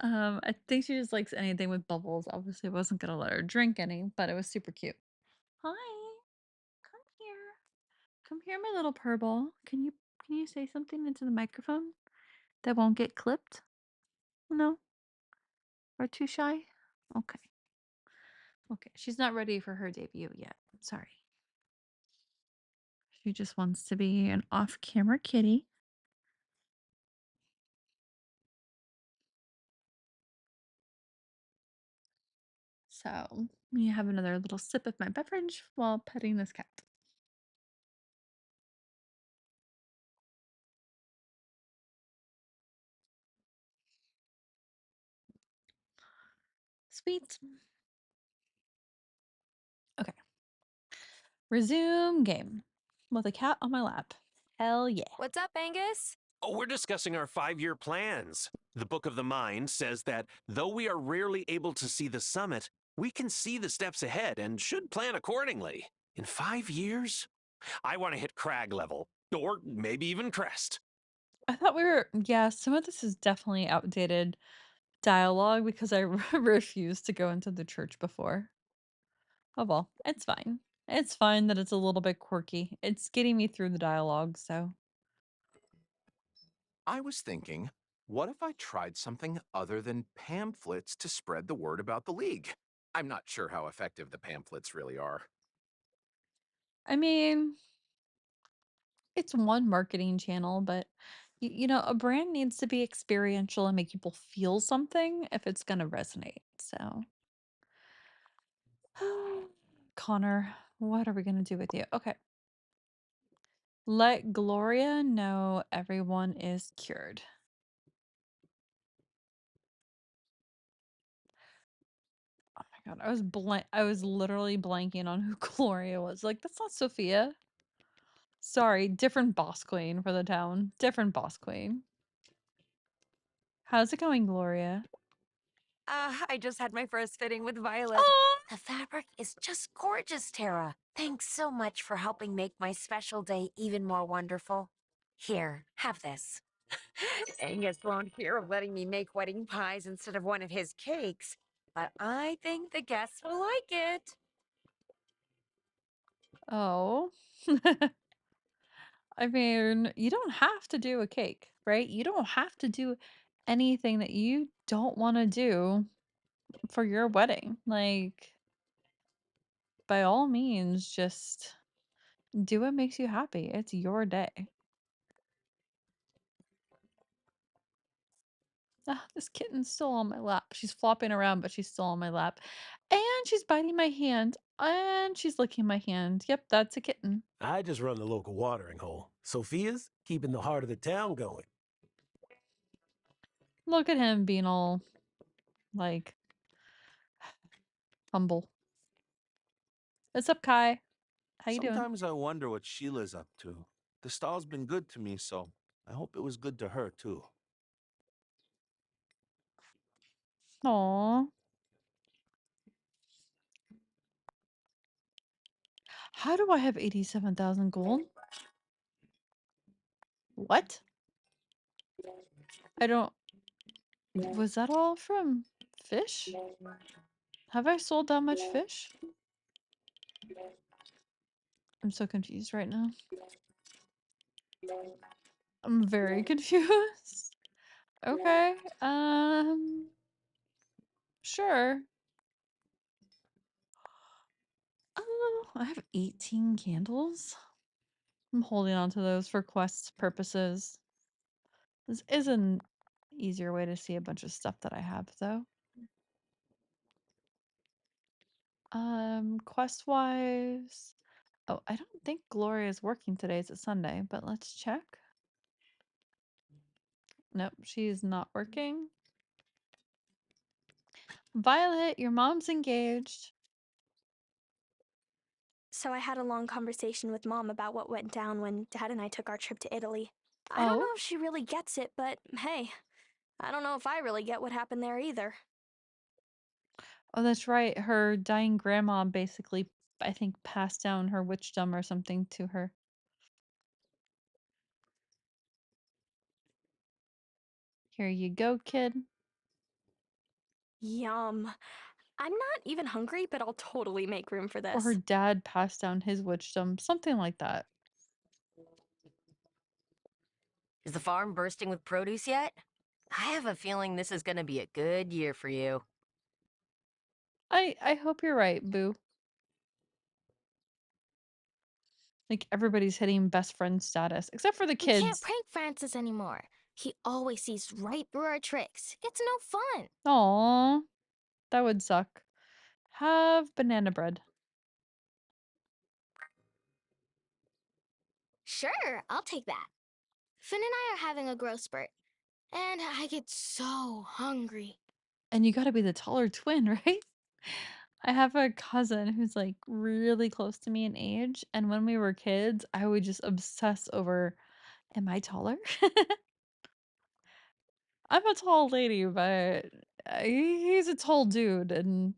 I think she just likes anything with bubbles. Obviously, I wasn't gonna let her drink any, but it was super cute. Hi, come here. Come here, my little purble. Can you say something into the microphone that won't get clipped? No? Or too shy? Okay. Okay. She's not ready for her debut yet. Sorry. She just wants to be an off-camera kitty. So, let me have another little sip of my beverage while petting this cat. Sweet. Okay. Resume game with a cat on my lap. Hell yeah. What's up, Angus? Oh, we're discussing our 5-year plans. The Book of the Mind says that though we are rarely able to see the summit, we can see the steps ahead and should plan accordingly. In 5 years, I want to hit crag level, or maybe even crest. I thought yeah, some of this is definitely outdated dialogue because I refused to go into the church before. Oh well, it's fine. It's fine that it's a little bit quirky. It's getting me through the dialogue, so. I was thinking, what if I tried something other than pamphlets to spread the word about the league? I'm not sure how effective the pamphlets really are. I mean, it's one marketing channel, but a brand needs to be experiential and make people feel something if it's going to resonate. So, Connor, what are we going to do with you? Okay. Let Gloria know everyone is cured. Oh my god, I was literally blanking on who Gloria was. Like, that's not Sophia. Sorry, different boss queen for the town. Different boss queen. How's it going, Gloria? I just had my first fitting with Violet. Oh, The fabric is just gorgeous, Tara. Thanks so much for helping make my special day even more wonderful. Here, have this. Angus won't hear of letting me make wedding pies instead of one of his cakes, but I think the guests will like it. oh. I mean, you don't have to do a cake, right? You don't have to do anything that you don't want to do for your wedding. Like, by all means, just do what makes you happy. It's your day. Ah, this kitten's still on my lap. She's flopping around, but she's still on my lap. And she's biting my hand. And she's licking my hand. Yep, that's a kitten. I just run the local watering hole. Sophia's keeping the heart of the town going. Look at him being all, like, humble. What's up, Kai? How you doing? Sometimes I wonder what Sheila's up to. The stall's been good to me, so I hope it was good to her, too. Aw. How do I have 87,000 gold? What? I don't... Was that all from Fish? Have I sold that much fish? I'm so confused right now. I'm very confused. Okay. Sure. Oh, I have 18 candles. I'm holding on to those for quest purposes. This is an easier way to see a bunch of stuff that I have, though. Quest-wise... Oh, I don't think Gloria is working today. It's a Sunday, but let's check. Nope, she's not working. Violet, your mom's engaged. So I had a long conversation with Mom about what went down when Dad and I took our trip to Italy. I don't know if she really gets it, but hey, I don't know if I really get what happened there either. Oh, that's right. Her dying grandma basically, I think, passed down her witchdom or something to her. Here you go, kid. Yum. I'm not even hungry, but I'll totally make room for this. Or her dad passed down his witchdom, something like that. Is the farm bursting with produce yet? I have a feeling this is gonna be a good year for you. I hope you're right, Boo. Like, everybody's hitting best friend status, except for the We can't kids. prank Francis anymore. He always sees right through our tricks. It's no fun. Aww. That would suck. Have banana bread. Sure, I'll take that. Finn and I are having a growth spurt, and I get so hungry. And you gotta be the taller twin, right? I have a cousin who's, like, really close to me in age, and when we were kids, I would just obsess over, am I taller? I'm a tall lady, but he's a tall dude, and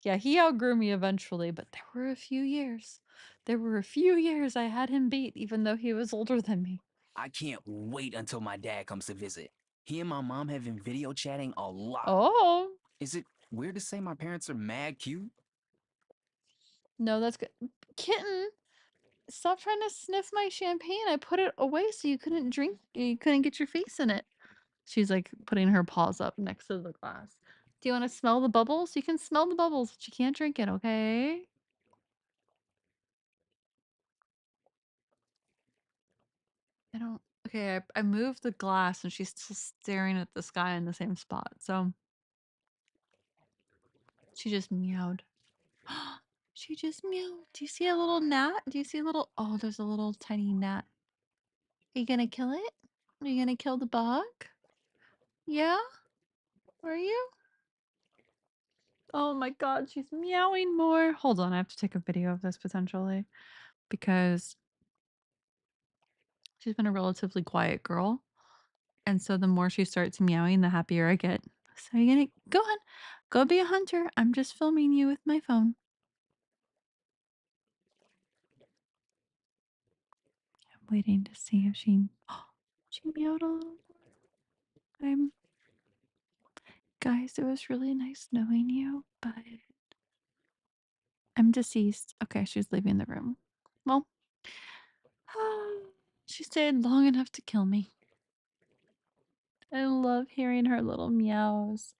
yeah, he outgrew me eventually, but there were a few years. There were a few years I had him beat, even though he was older than me. I can't wait until my dad comes to visit. He and my mom have been video chatting a lot. Oh. Is it weird to say my parents are mad cute? No, that's good. Kitten, stop trying to sniff my champagne. I put it away so you couldn't drink, you couldn't get your face in it. She's like putting her paws up next to the glass. Do you want to smell the bubbles? You can smell the bubbles, but you can't drink it, okay? I don't. Okay, I moved the glass and she's still staring at the sky in the same spot. So she just meowed. She just meowed. Do you see a little gnat? Do you see a little? Oh, there's a little tiny gnat. Are you gonna kill it? Are you gonna kill the bug? Yeah? Are you? Oh my god, she's meowing more. Hold on, I have to take a video of this potentially because she's been a relatively quiet girl. And so the more she starts meowing, the happier I get. So you're gonna go on, go be a hunter. I'm just filming you with my phone. I'm waiting to see if she she meowed a little more. Guys, it was really nice knowing you, but I'm deceased. Okay, she's leaving the room. Well, she stayed long enough to kill me. I love hearing her little meows.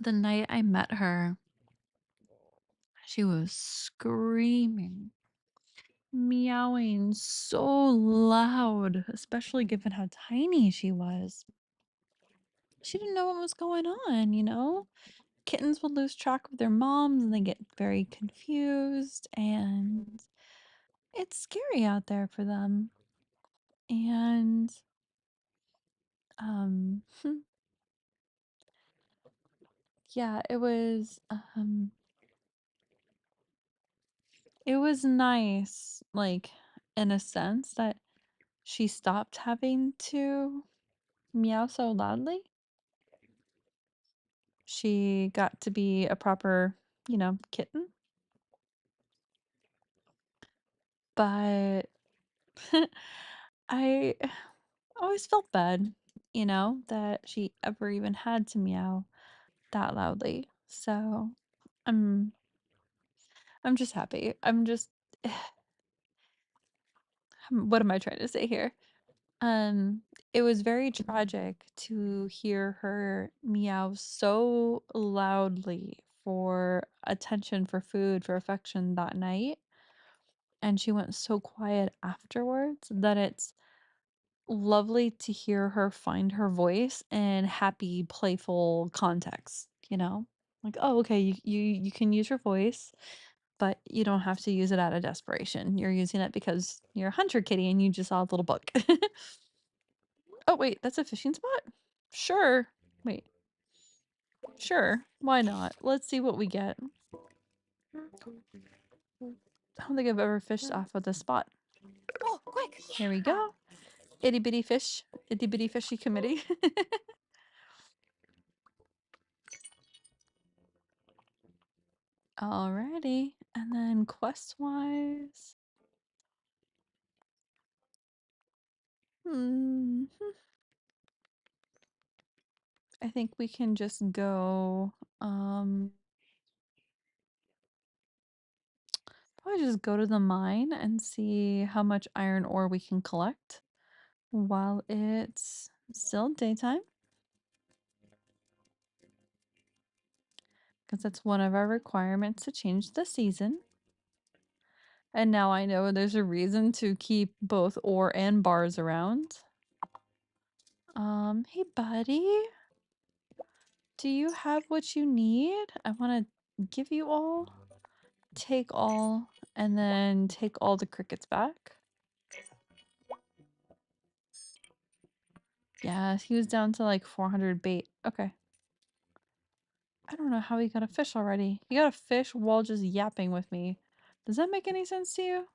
The night I met her, she was screaming, meowing so loud, especially given how tiny she was. She didn't know what was going on, you know? Kittens would lose track of their moms and they get very confused, and it's scary out there for them. And yeah, it was nice, like, in a sense that she stopped having to meow so loudly. She got to be a proper, kitten. But I always felt bad you know, that she ever even had to meow that loudly. So I'm just happy. I'm just what am I trying to say here? It was very tragic to hear her meow so loudly for attention, for food, for affection that night. And she went so quiet afterwards that it's lovely to hear her find her voice in happy, playful context, you know? Like, oh, okay, you can use your voice, but you don't have to use it out of desperation. You're using it because you're a hunter kitty and you just saw a little book. Oh, wait, that's a fishing spot? Sure. Wait. Sure. Why not? Let's see what we get. I don't think I've ever fished off of this spot. Oh, quick! Here we go. Itty bitty fish. Itty bitty fishy committee. Alrighty. And then quest-wise. I think we can just go, probably just go to the mine and see how much iron ore we can collect while it's still daytime. Because that's one of our requirements to change the season. And now I know there's a reason to keep both ore and bars around. Hey buddy. Do you have what you need? I want to give you all, take all, and then take all the crickets back. Yeah, he was down to like 400 bait. Okay. I don't know how he got a fish already. He got a fish while just yapping with me. Does that make any sense to you?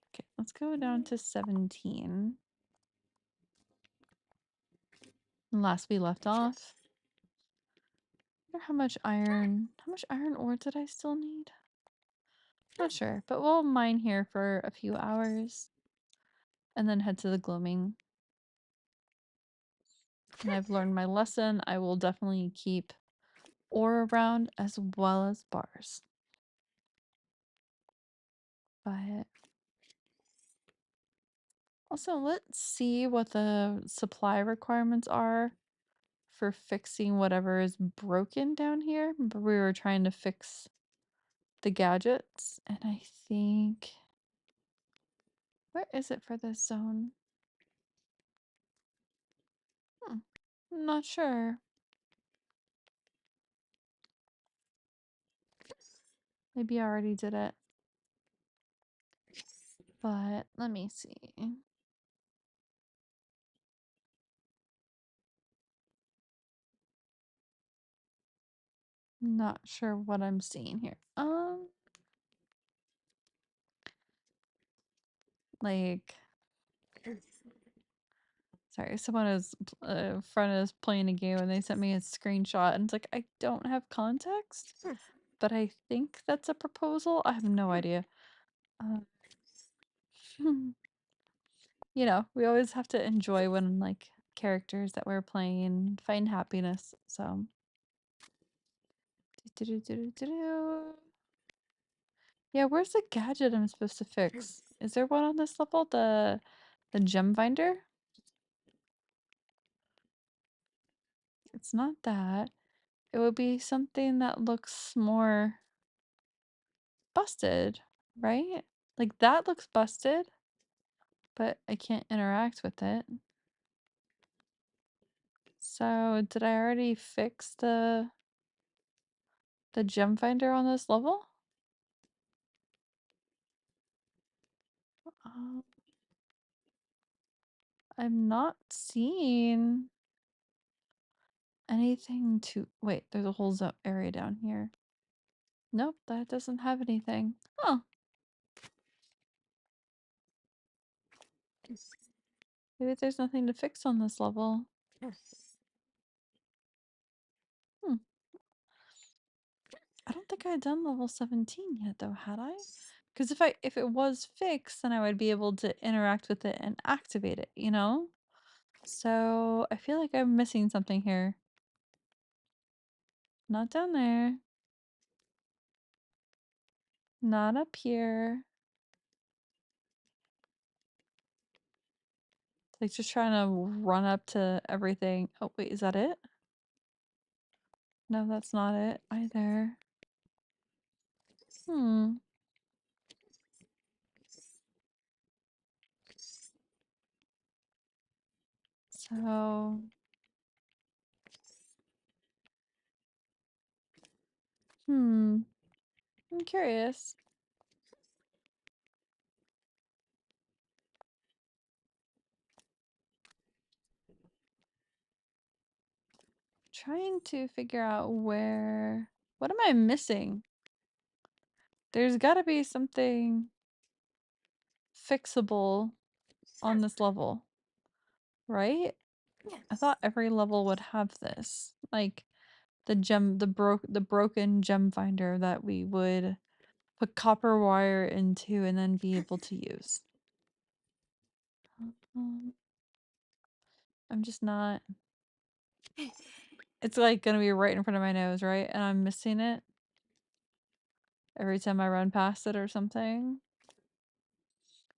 Okay, let's go down to 17. Last we left off. I wonder how much iron ore did I still need? Not sure, but we'll mine here for a few hours and then head to the gloaming. And I've learned my lesson. I will definitely keep ore around as well as bars. But also, let's see what the supply requirements are for fixing whatever is broken down here. But we were trying to fix the gadgets, and I think... Where is it for this zone? I'm not sure. Maybe I already did it. But let me see. Not sure what I'm seeing here. Like, sorry, someone is a friend is playing a game and they sent me a screenshot and it's like I don't have context, but I think that's a proposal. I have no idea. You know, we always have to enjoy when like characters that we're playing find happiness. So. Yeah, where's the gadget I'm supposed to fix? Is there one on this level? The gem finder? It's not that. It would be something that looks more busted, right? Like that looks busted, but I can't interact with it. So did I already fix the gem finder on this level? I'm not seeing anything to... Wait, there's a whole area down here. Nope, that doesn't have anything. Huh. Maybe there's nothing to fix on this level. Hmm. I don't think I had done level 17 yet though, had I? Because if it was fixed, then I would be able to interact with it and activate it, you know? So I feel like I'm missing something here. Not down there. Not up here. Like just trying to run up to everything. Oh wait, is that it? No, that's not it either. Hmm. So I'm curious. Trying to figure out what am I missing? There's gotta be something fixable on this level, right? I thought every level would have this. Like the broken gem finder that we would put copper wire into and then be able to use. I'm just not. It's like gonna be right in front of my nose, right? And I'm missing it every time I run past it or something.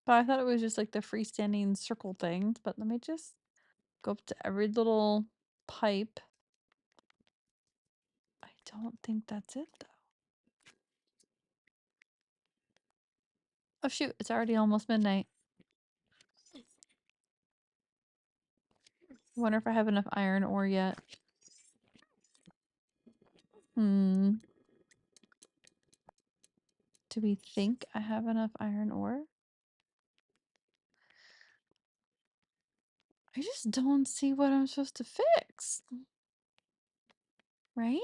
But I thought it was just like the freestanding circle things. But let me just go up to every little pipe. I don't think that's it though. Oh shoot, it's already almost midnight. Wonder if I have enough iron ore yet. Do we think I have enough iron ore? I just don't see what I'm supposed to fix. Right?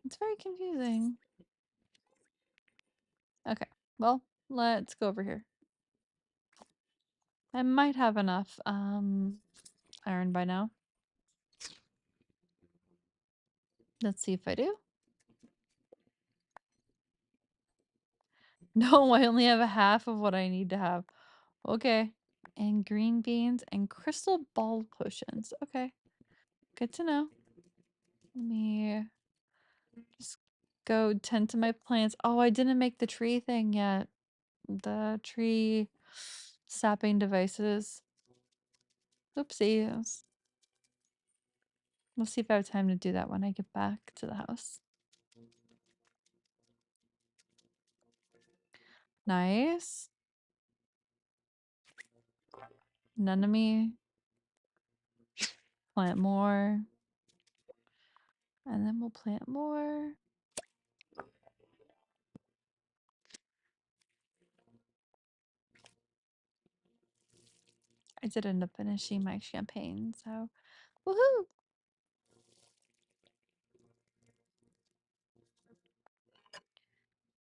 It's very confusing. Okay, well, let's go over here. I might have enough iron by now. Let's see if I do. No, I only have a half of what I need to have. Okay. And green beans and crystal ball potions. Okay. Good to know. Let me just go tend to my plants. Oh, I didn't make the tree thing yet. The tree sapping devices. Oopsies. We'll see if I have time to do that when I get back to the house. Nice. Anemone. Plant more. And then we'll plant more. I did end up finishing my champagne, so woohoo!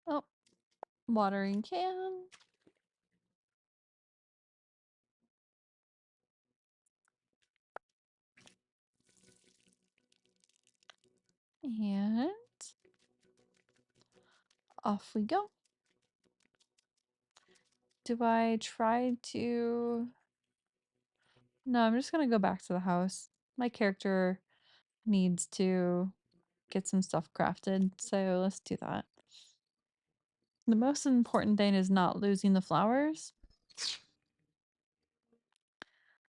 Oh, watering can. And off we go. Do I try to... No, I'm just gonna go back to the house. My character needs to get some stuff crafted, so let's do that. The most important thing is not losing the flowers.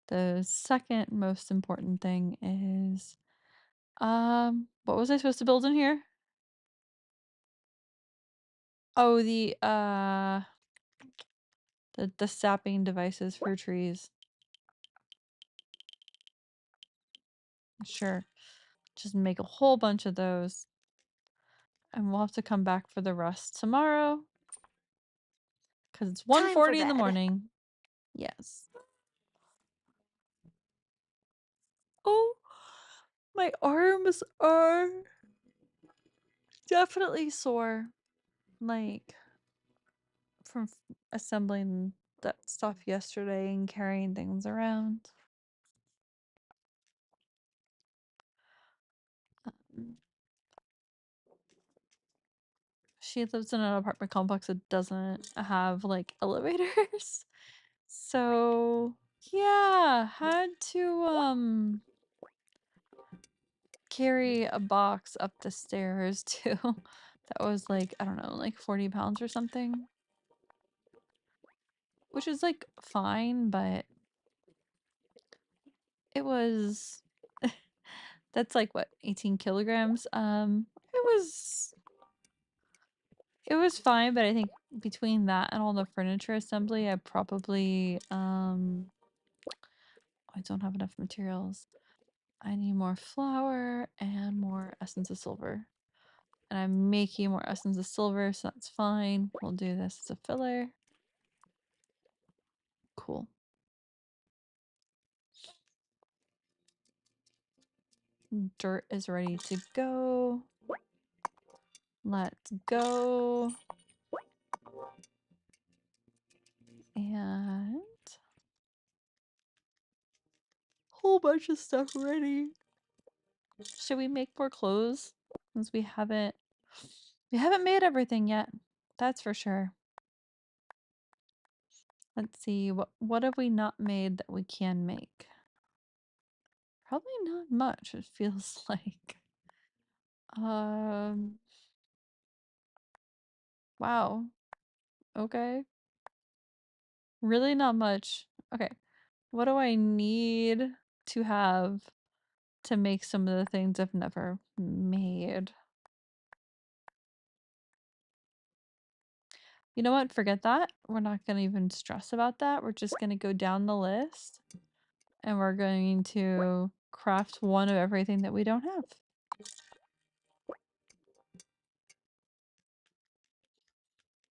The second most important thing is... what was I supposed to build in here? Oh, the sapping devices for trees. Sure. Just make a whole bunch of those. And we'll have to come back for the rest tomorrow. Because it's 1:40 in the morning. Yes. Oh, my arms are definitely sore. Like, from assembling that stuff yesterday and carrying things around. She lives in an apartment complex that doesn't have like elevators. So yeah, had to carry a box up the stairs too. That was like, I don't know, like 40 pounds or something. Which is like fine, but it was that's like what, 18 kilograms. It was fine, but I think between that and all the furniture assembly, I probably I don't have enough materials. I need more flour and more essence of silver. And I'm making more essence of silver, so that's fine. We'll do this as a filler. Cool. Dirt is ready to go. Let's go. And whole bunch of stuff ready. Should we make more clothes? Since we haven't made everything yet. That's for sure. Let's see, what have we not made that we can make? Probably not much, it feels like. Wow. Okay. Really not much. Okay. What do I need to have to make some of the things I've never made? You know what? Forget that. We're not going to even stress about that. We're just going to go down the list and we're going to craft one of everything that we don't have.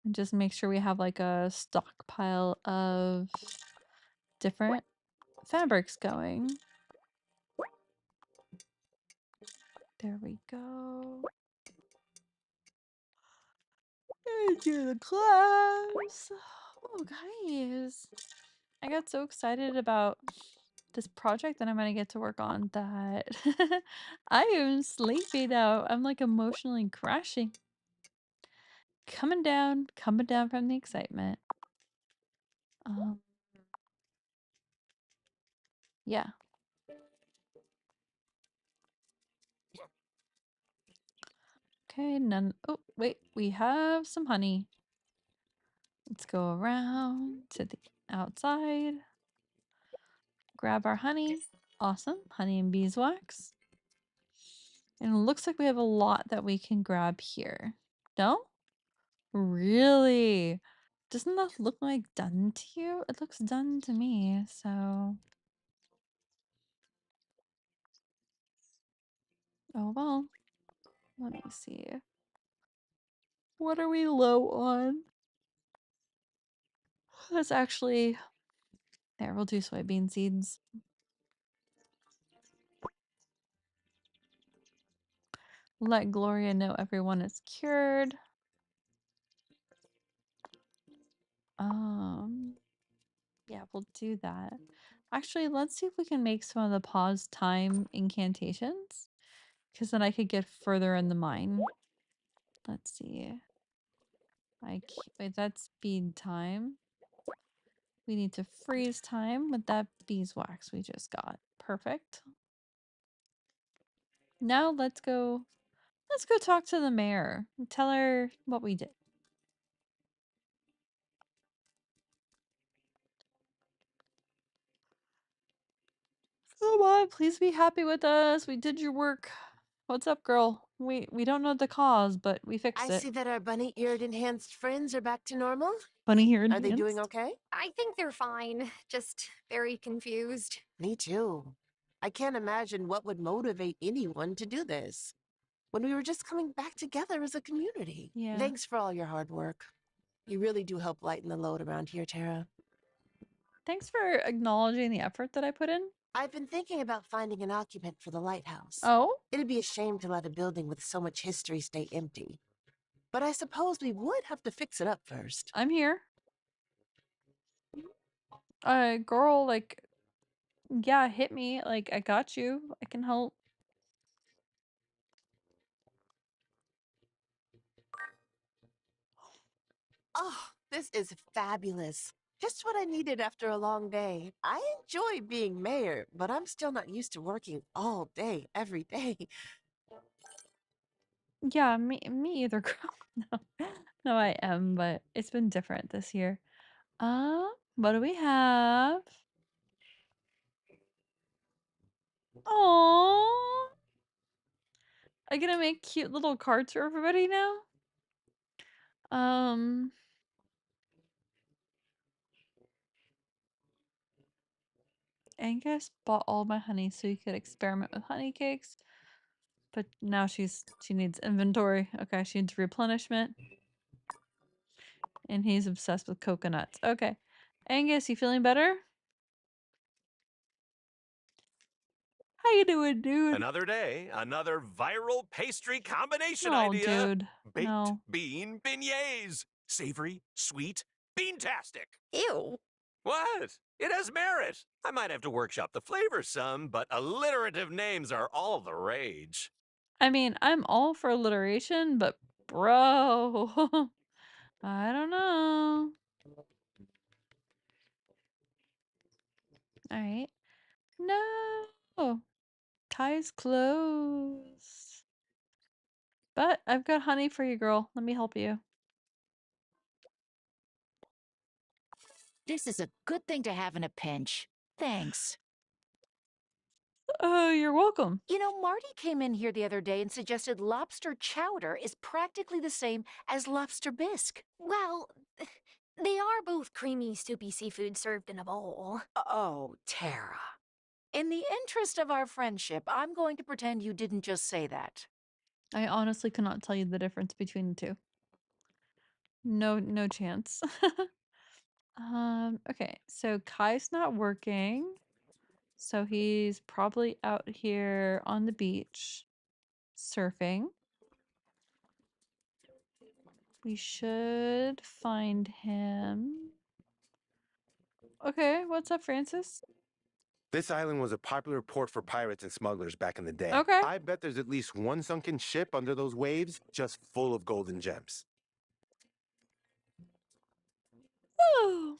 And just make sure we have like a stockpile of different fabrics going. There we go. Do the class. Oh, guys. I got so excited about this project that I'm going to get to work on that I am sleepy now. I'm like emotionally crashing. Coming down from the excitement. Yeah. Okay, none. Oh, wait, we have some honey. Let's go around to the outside. Grab our honey. Awesome. Honey and beeswax. And it looks like we have a lot that we can grab here. No? Really? Doesn't that look like done to you? It looks done to me, so... Oh well. Let me see. What are we low on? Let's actually... There, we'll do soybean seeds. Let Gloria know everyone is cured. Yeah, we'll do that. Actually, let's see if we can make some of the pause time incantations. Because then I could get further in the mine. Let's see. Wait, that's speed time. We need to freeze time with that beeswax we just got. Perfect. Now let's go talk to the mayor and tell her what we did. Come on, please be happy with us. We did your work. What's up, girl? We don't know the cause, but we fixed it. I see that our bunny-eared enhanced friends are back to normal. Bunny-eared Are they doing okay? I think they're fine. Just very confused. Me too. I can't imagine what would motivate anyone to do this when we were just coming back together as a community. Yeah. Thanks for all your hard work. You really do help lighten the load around here, Tara. Thanks for acknowledging the effort that I put in. I've been thinking about finding an occupant for the lighthouse. Oh? It'd be a shame to let a building with so much history stay empty. But I suppose we would have to fix it up first. I'm here. Girl, like, yeah, hit me. Like, I got you. I can help. Oh, this is fabulous. Just what I needed after a long day. I enjoy being mayor, but I'm still not used to working all day, every day. Yeah, me either, girl. No, no, I am, but it's been different this year. What do we have? Oh, I'm gonna make cute little cards for everybody now. Angus bought all my honey so he could experiment with honey cakes, but now she needs inventory. Okay, she needs replenishment, and he's obsessed with coconuts. Okay, Angus, you feeling better? How you doing, dude? Another day, another viral pastry combination Oh, idea. dude, Baked no. bean beignets. Savory, sweet, bean-tastic. Ew. What? It has merit. I might have to workshop the flavor some, but alliterative names are all the rage. I mean, I'm all for alliteration, but bro, I don't know. All right. No, Kai's closed. But I've got honey for you, girl. Let me help you. This is a good thing to have in a pinch. Thanks. Oh, you're welcome. You know, Marty came in here the other day and suggested lobster chowder is practically the same as lobster bisque. Well, they are both creamy, soupy seafood served in a bowl. Oh, Tara. In the interest of our friendship, I'm going to pretend you didn't just say that. I honestly cannot tell you the difference between the two. No chance. Okay, so Kai's not working. So he's probably out here on the beach surfing. We should find him. Okay, what's up, Francis? This island was a popular port for pirates and smugglers back in the day. Okay. I bet there's at least one sunken ship under those waves just full of golden gems. Oh,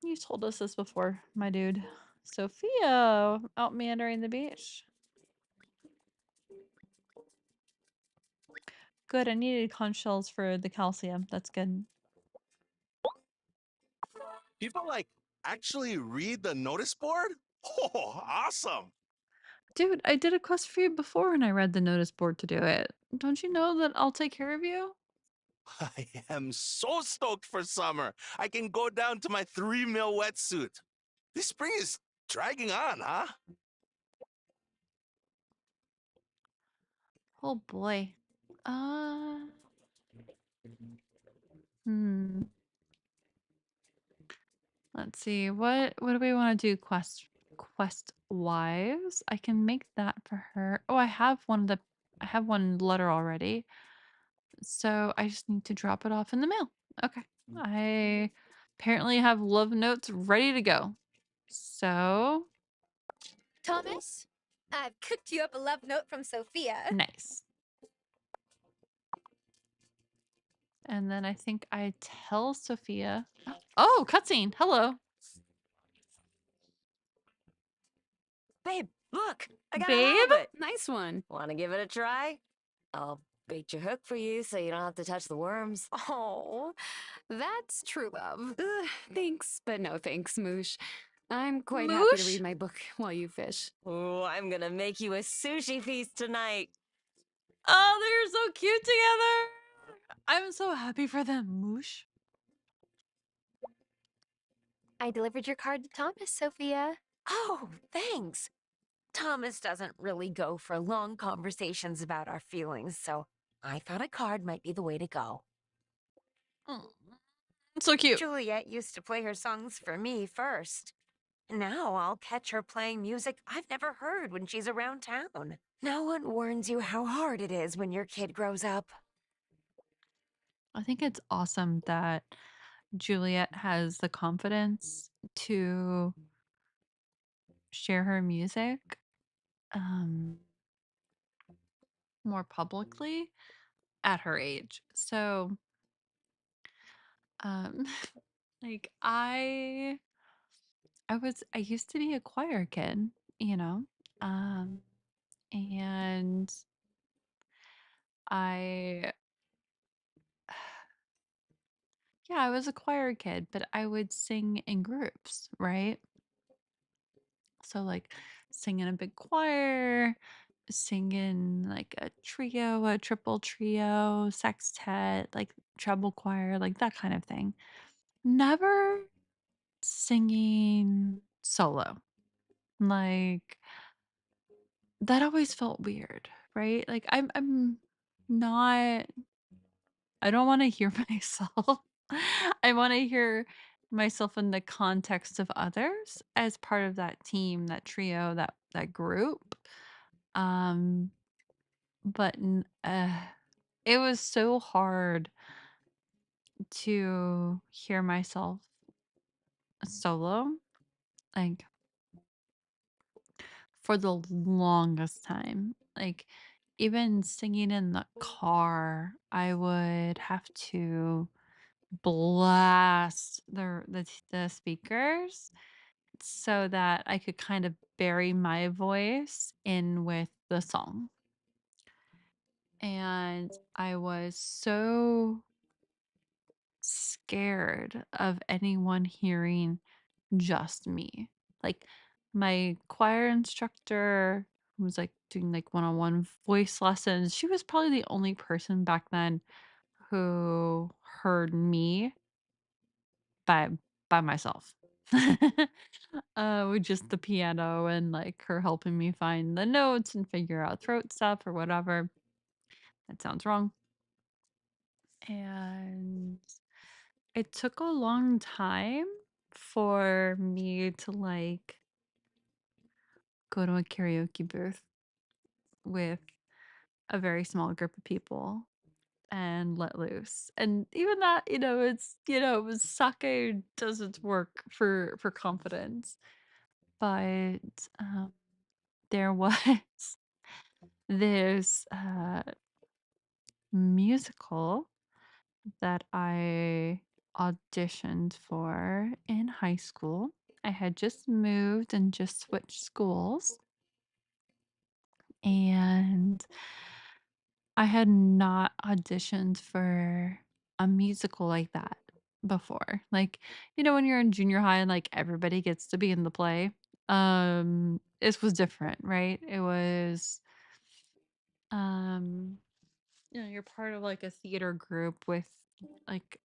you told us this before, my dude. Sophia out meandering the beach. Good, I needed conch shells for the calcium. That's good. People actually read the notice board? Oh, awesome. Dude, I did a quest for you before and I read the notice board to do it. Don't you know that I'll take care of you? I am so stoked for summer. I can go down to my 3 mil wetsuit. This spring is dragging on, huh? Oh boy. Let's see. What do we want to do quest wise? I can make that for her. Oh, I have one letter already. So I just need to drop it off in the mail. Okay. I apparently have love notes ready to go. So Thomas, I've cooked you up a love note from Sophia. nice. And then I think I tell Sophia. Oh, cutscene. Hello. Babe, look, I got Babe? a halibut. Nice one. Want to give it a try? I'll bait your hook for you so you don't have to touch the worms. Oh, that's true love. Thanks, but no thanks, Moosh. I'm quite happy to Moosh? read my book while you fish. Oh, I'm gonna make you a sushi feast tonight. Oh, they're so cute together. I'm so happy for them, Moosh. I delivered your card to Thomas, Sophia. Oh, thanks. Thomas doesn't really go for long conversations about our feelings, so I thought a card might be the way to go. So cute. Juliet used to play her songs for me first. Now I'll catch her playing music I've never heard when she's around town. No one warns you how hard it is when your kid grows up. I think it's awesome that Juliet has the confidence to share her music more publicly at her age. So Like I used to be a choir kid, you know. Um and I yeah, I was a choir kid, but I would sing in groups, right? So like sing in a big choir, sing in like a trio, a triple trio, sextet, like treble choir, like that kind of thing. Never singing solo. Like that always felt weird, right? Like I'm not I don't want to hear myself. I want to hear myself in the context of others as part of that team, that trio, that group. Um but it was so hard to hear myself solo, like for the longest time. Like even singing in the car, I would have to blast the speakers so that I could kind of bury my voice in with the song. And I was so scared of anyone hearing just me. Like my choir instructor who was like doing like one-on-one voice lessons, she was probably the only person back then who heard me by by myself. With just the piano and like her helping me find the notes and figure out throat stuff or whatever. That sounds wrong. And it took a long time for me to like go to a karaoke booth with a very small group of people and let loose. And even that, it was sake does its work for confidence. But there was this musical that I auditioned for in high school. I had just moved and just switched schools, and I had not auditioned for a musical like that before. Like, when you're in junior high and like everybody gets to be in the play. This was different, right? It was um you're part of like a theater group with like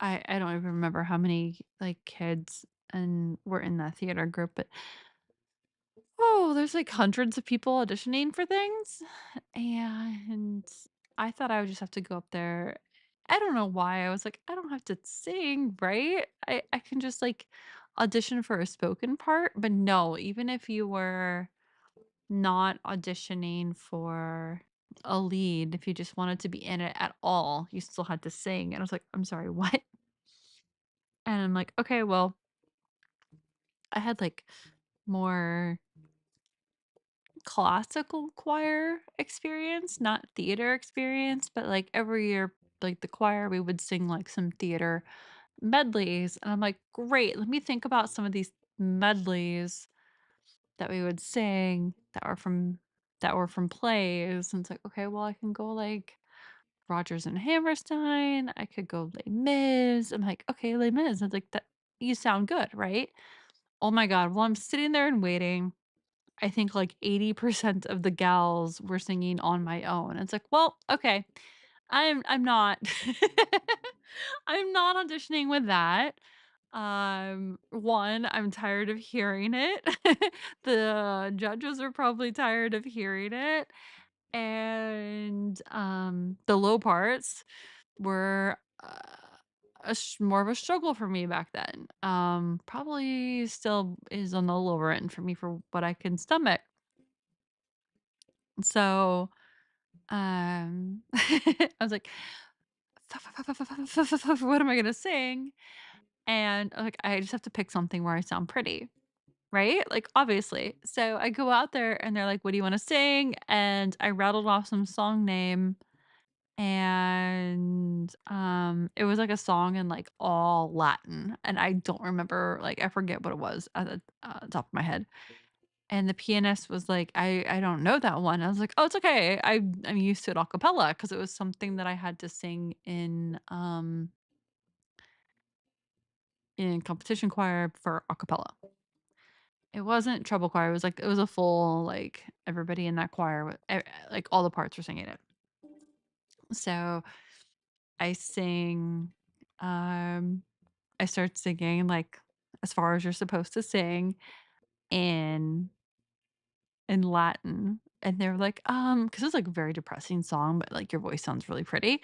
I don't even remember how many like kids and were in that theater group, but oh, there's like hundreds of people auditioning for things. And I thought I would just have to go up there. I don't know why. I was like, I don't have to sing, right? I can just like audition for a spoken part. But no, even if you were not auditioning for a lead, if you just wanted to be in it at all, you still had to sing. And I was like, I'm sorry, what? And I'm like, okay, well, I had like more classical choir experience, not theater experience, but like every year, like the choir, we would sing like some theater medleys. And I'm like, great, let me think about some of these medleys that we would sing that were from plays. And it's like, okay, well, I can go like Rogers and Hammerstein. I could go Les Mis. I'm like, okay, Les Mis. It's like that. You sound good, right? Oh my god. Well, I'm sitting there and waiting. I think like 80% of the gals were singing on my own. It's like, well, okay. I'm not I'm not auditioning with that. One, I'm tired of hearing it. The judges are probably tired of hearing it. And the low parts were more of a struggle for me back then. Probably still is on the lower end for me for what I can stomach. So, I was like, what am I gonna sing? And like, I just have to pick something where I sound pretty, right? Like, obviously. So I go out there and they're like, what do you want to sing? And I rattled off some song name and it was like a song in like all Latin, and I don't remember, like I forget what it was at the top of my head. And the pianist was like, I don't know that one. I was like, oh, it's okay. I'm used to it a cappella because it was something that I had to sing in competition choir for a cappella. It wasn't treble choir. It was like it was a full like everybody in that choir like all the parts were singing it. So I sing I start singing like as far as you're supposed to sing in Latin. And they were like, because it's like a very depressing song, but like your voice sounds really pretty.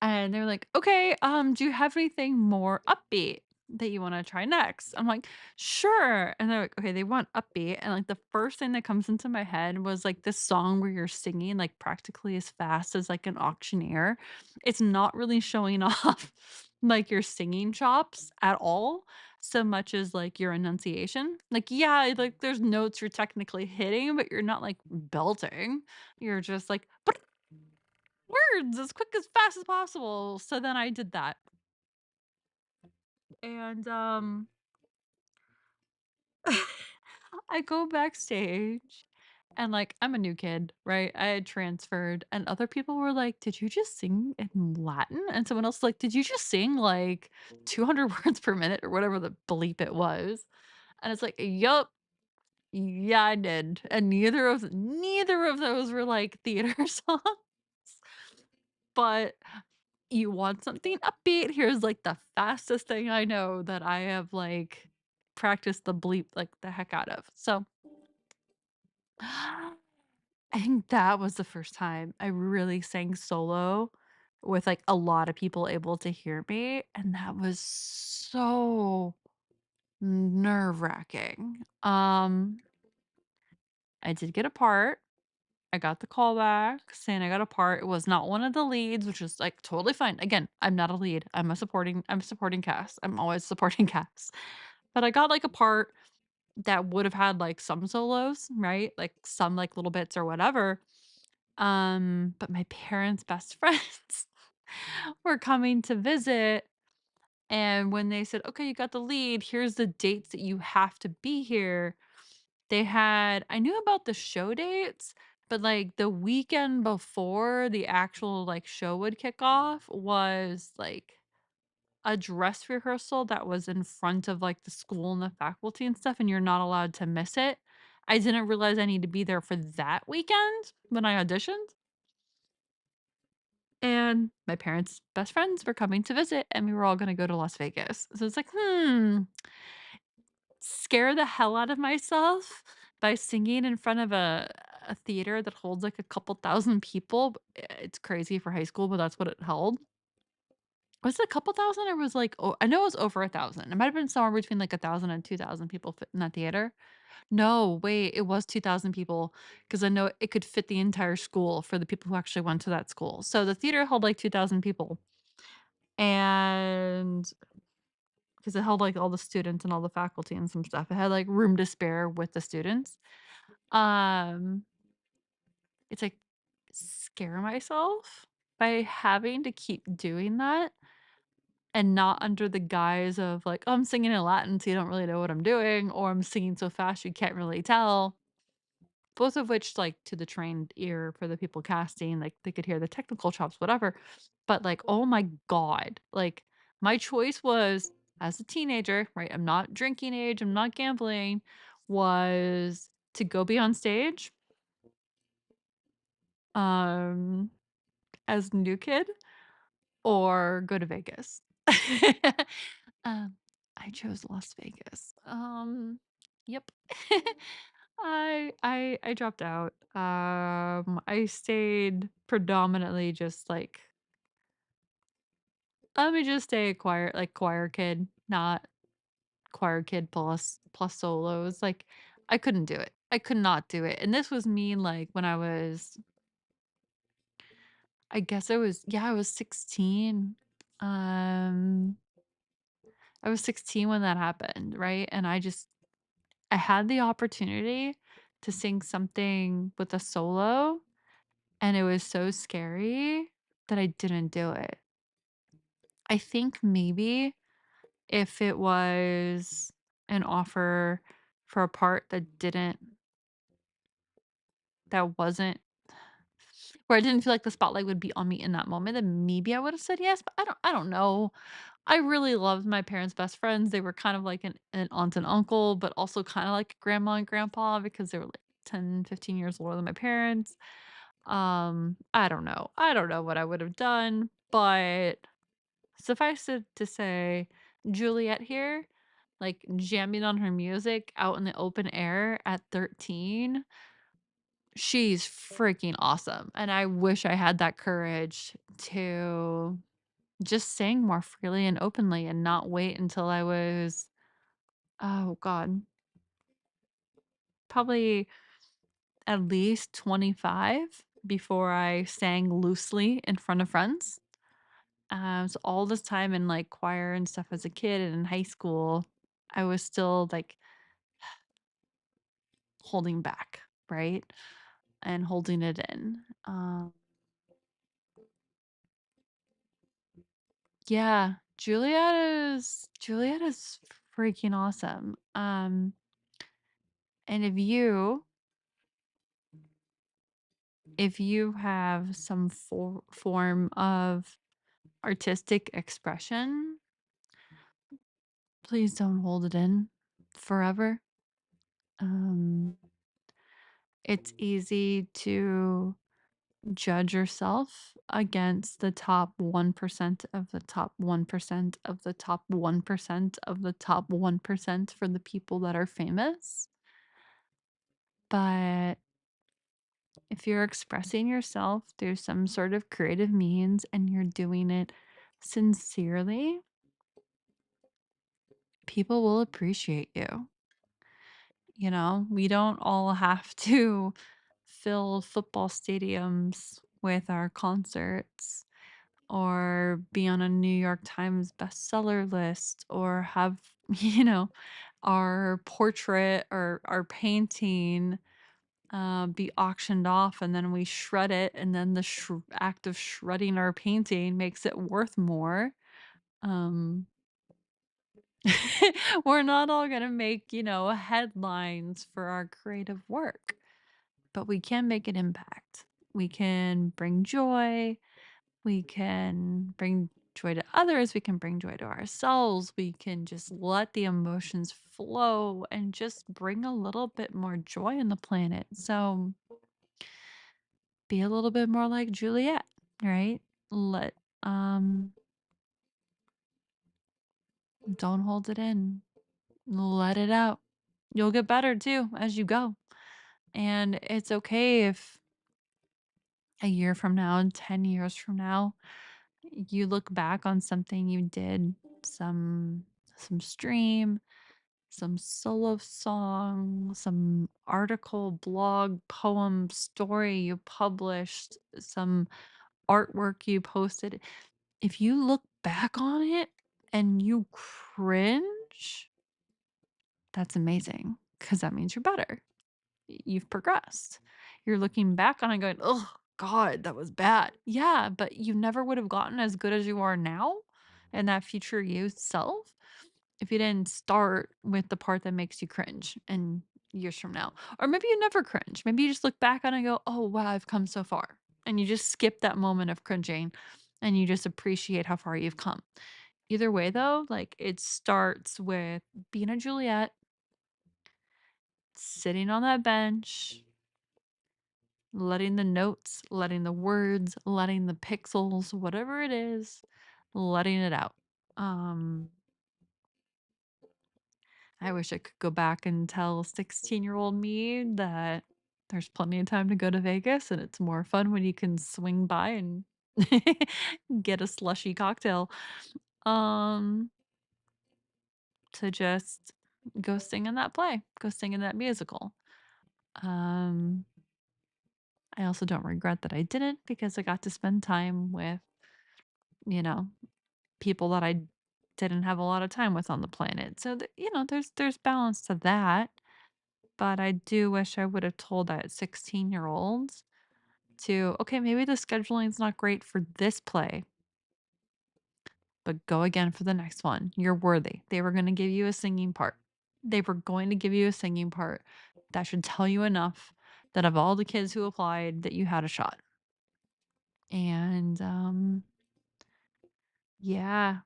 And they're like, "Okay, do you have anything more upbeat that you wanna try next?" I'm like, "Sure." And they're like, "Okay," they want upbeat, and, like, the first thing that comes into my head was, like, this song where you're singing, like, practically as fast as, like, an auctioneer. It's not really showing off, like, your singing chops at all, so much as, like, your enunciation. Like, yeah, like, there's notes you're technically hitting, but you're not, like, belting. You're just like words as quick as fast as possible. So then I did that. And I go backstage and like I'm a new kid, right? I had transferred and other people were like, "Did you just sing in Latin?" And someone else like, "Did you just sing like 200 words per minute or whatever the bleep it was?" And it's like, "Yup. Yeah, I did." And neither of those were like theater songs. But you want something upbeat? Here's like the fastest thing I know that I have like practiced the bleep like the heck out of. So I think that was the first time I really sang solo with like a lot of people able to hear me. And that was so nerve wracking. I did get a part. I got the call back saying I got a part. It was not one of the leads, which is like totally fine. Again, I'm not a lead. I'm a supporting cast. I'm always supporting cast. But I got like a part that would have had like some solos, right? Like some like little bits or whatever. But my parents' best friends were coming to visit. And when they said, okay, you got the lead, here's the dates that you have to be here. I knew about the show dates, but, like, the weekend before the actual, like, show would kick off was, like, a dress rehearsal that was in front of, like, the school and the faculty and stuff, and you're not allowed to miss it. I didn't realize I need to be there for that weekend when I auditioned, and my parents' best friends were coming to visit, and we were all gonna go to Las Vegas. So it's like, scare the hell out of myself by singing in front of a theater that holds, like, a couple thousand people. It's crazy for high school, but that's what it held. Was it a couple thousand or was, like, I know it was over 1,000. It might have been somewhere between, like, 1,000 and 2,000 people fit in that theater. No, wait, it was 2,000 people because I know it could fit the entire school for the people who actually went to that school. So the theater held, like, 2,000 people, and because it held, like, all the students and all the faculty and some stuff. It had, like, room to spare with the students. Um, it's like scare myself by having to keep doing that and not under the guise of like, "Oh, I'm singing in Latin, so you don't really know what I'm doing," or "I'm singing so fast you can't really tell." Both of which, like, to the trained ear for the people casting, like, they could hear the technical chops, whatever. But, like, oh my god, like, my choice was, as a teenager, right? I'm not drinking age, I'm not gambling, was to go be on stage, um, as New Kid or go to Vegas. Um, I chose Las Vegas. Yep. I dropped out. I stayed predominantly just like let me just say choir kid, not choir kid plus solos. Like I couldn't do it. I could not do it. And this was me like when I guess I was 16. Um I was 16 when that happened, right? And I had the opportunity to sing something with a solo, and it was so scary that I didn't do it. I think maybe if it was an offer for a part that wasn't where I didn't feel like the spotlight would be on me in that moment, then maybe I would have said yes, but I don't know. I really loved my parents' best friends. They were kind of like an aunt and uncle, but also kind of like grandma and grandpa because they were like 10, 15 years older than my parents. I don't know. I don't know what I would have done, but suffice it to say, Juliet here, like jamming on her music out in the open air at 13, she's freaking awesome. And I wish I had that courage to just sing more freely and openly and not wait until I was, oh God, probably at least 25 before I sang loosely in front of friends. So all this time in like choir and stuff as a kid and in high school, I was still like holding back, right? And holding it in. Yeah, Juliet is freaking awesome. And if you have some form of artistic expression, please don't hold it in forever. Um, it's easy to judge yourself against the top 1% of the top 1% of the top 1% of the top 1% for the people that are famous. But if you're expressing yourself through some sort of creative means and you're doing it sincerely, people will appreciate you. You know, we don't all have to fill football stadiums with our concerts or be on a New York Times bestseller list or have, our portrait or our painting be auctioned off and then we shred it and then the act of shredding our painting makes it worth more. Um, we're not all gonna make, headlines for our creative work, but we can make an impact. We can bring joy. We can bring joy to others. We can bring joy to ourselves. We can just let the emotions flow and just bring a little bit more joy in the planet. So be a little bit more like Juliet, right? Let um don't hold it in. Let it out. You'll get better too as you go. And it's okay if a year from now and 10 years from now you look back on something you did, some stream, some solo song, some article, blog, poem, story you published, some artwork you posted. If you look back on it and you cringe, that's amazing because that means you're better. You've progressed. You're looking back on it going, "Oh God, that was bad." Yeah, but you never would have gotten as good as you are now and that future you self if you didn't start with the part that makes you cringe and years from now. Or maybe you never cringe. Maybe you just look back on it and go, "Oh wow, I've come so far." And you just skip that moment of cringing and you just appreciate how far you've come. Either way though, like it starts with being a Juliet, sitting on that bench, letting the notes, letting the words, letting the pixels, whatever it is, letting it out. Um, I wish I could go back and tell 16-year-old me that there's plenty of time to go to Vegas and it's more fun when you can swing by and get a slushy cocktail. Um, to just go sing in that play, go sing in that musical. Um, I also don't regret that I didn't because I got to spend time with, you know, people that I didn't have a lot of time with on the planet. So, there's balance to that. But I do wish I would have told that 16-year-old to, okay, maybe the scheduling's not great for this play, but go again for the next one. You're worthy. They were going to give you a singing part. They were going to give you a singing part. That should tell you enough that of all the kids who applied, that you had a shot. And yeah.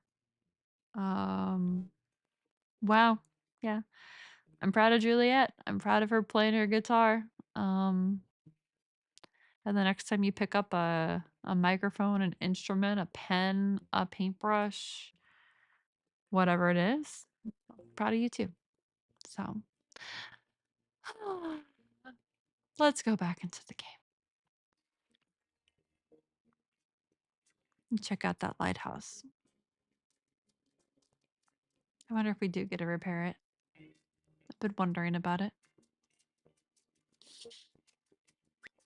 Wow. Yeah. I'm proud of Juliet. I'm proud of her playing her guitar. And the next time you pick up a microphone, an instrument, a pen, a paintbrush, whatever it is, proud of you too. So let's go back into the game and check out that lighthouse. I wonder if we do get to repair it. I've been wondering about it.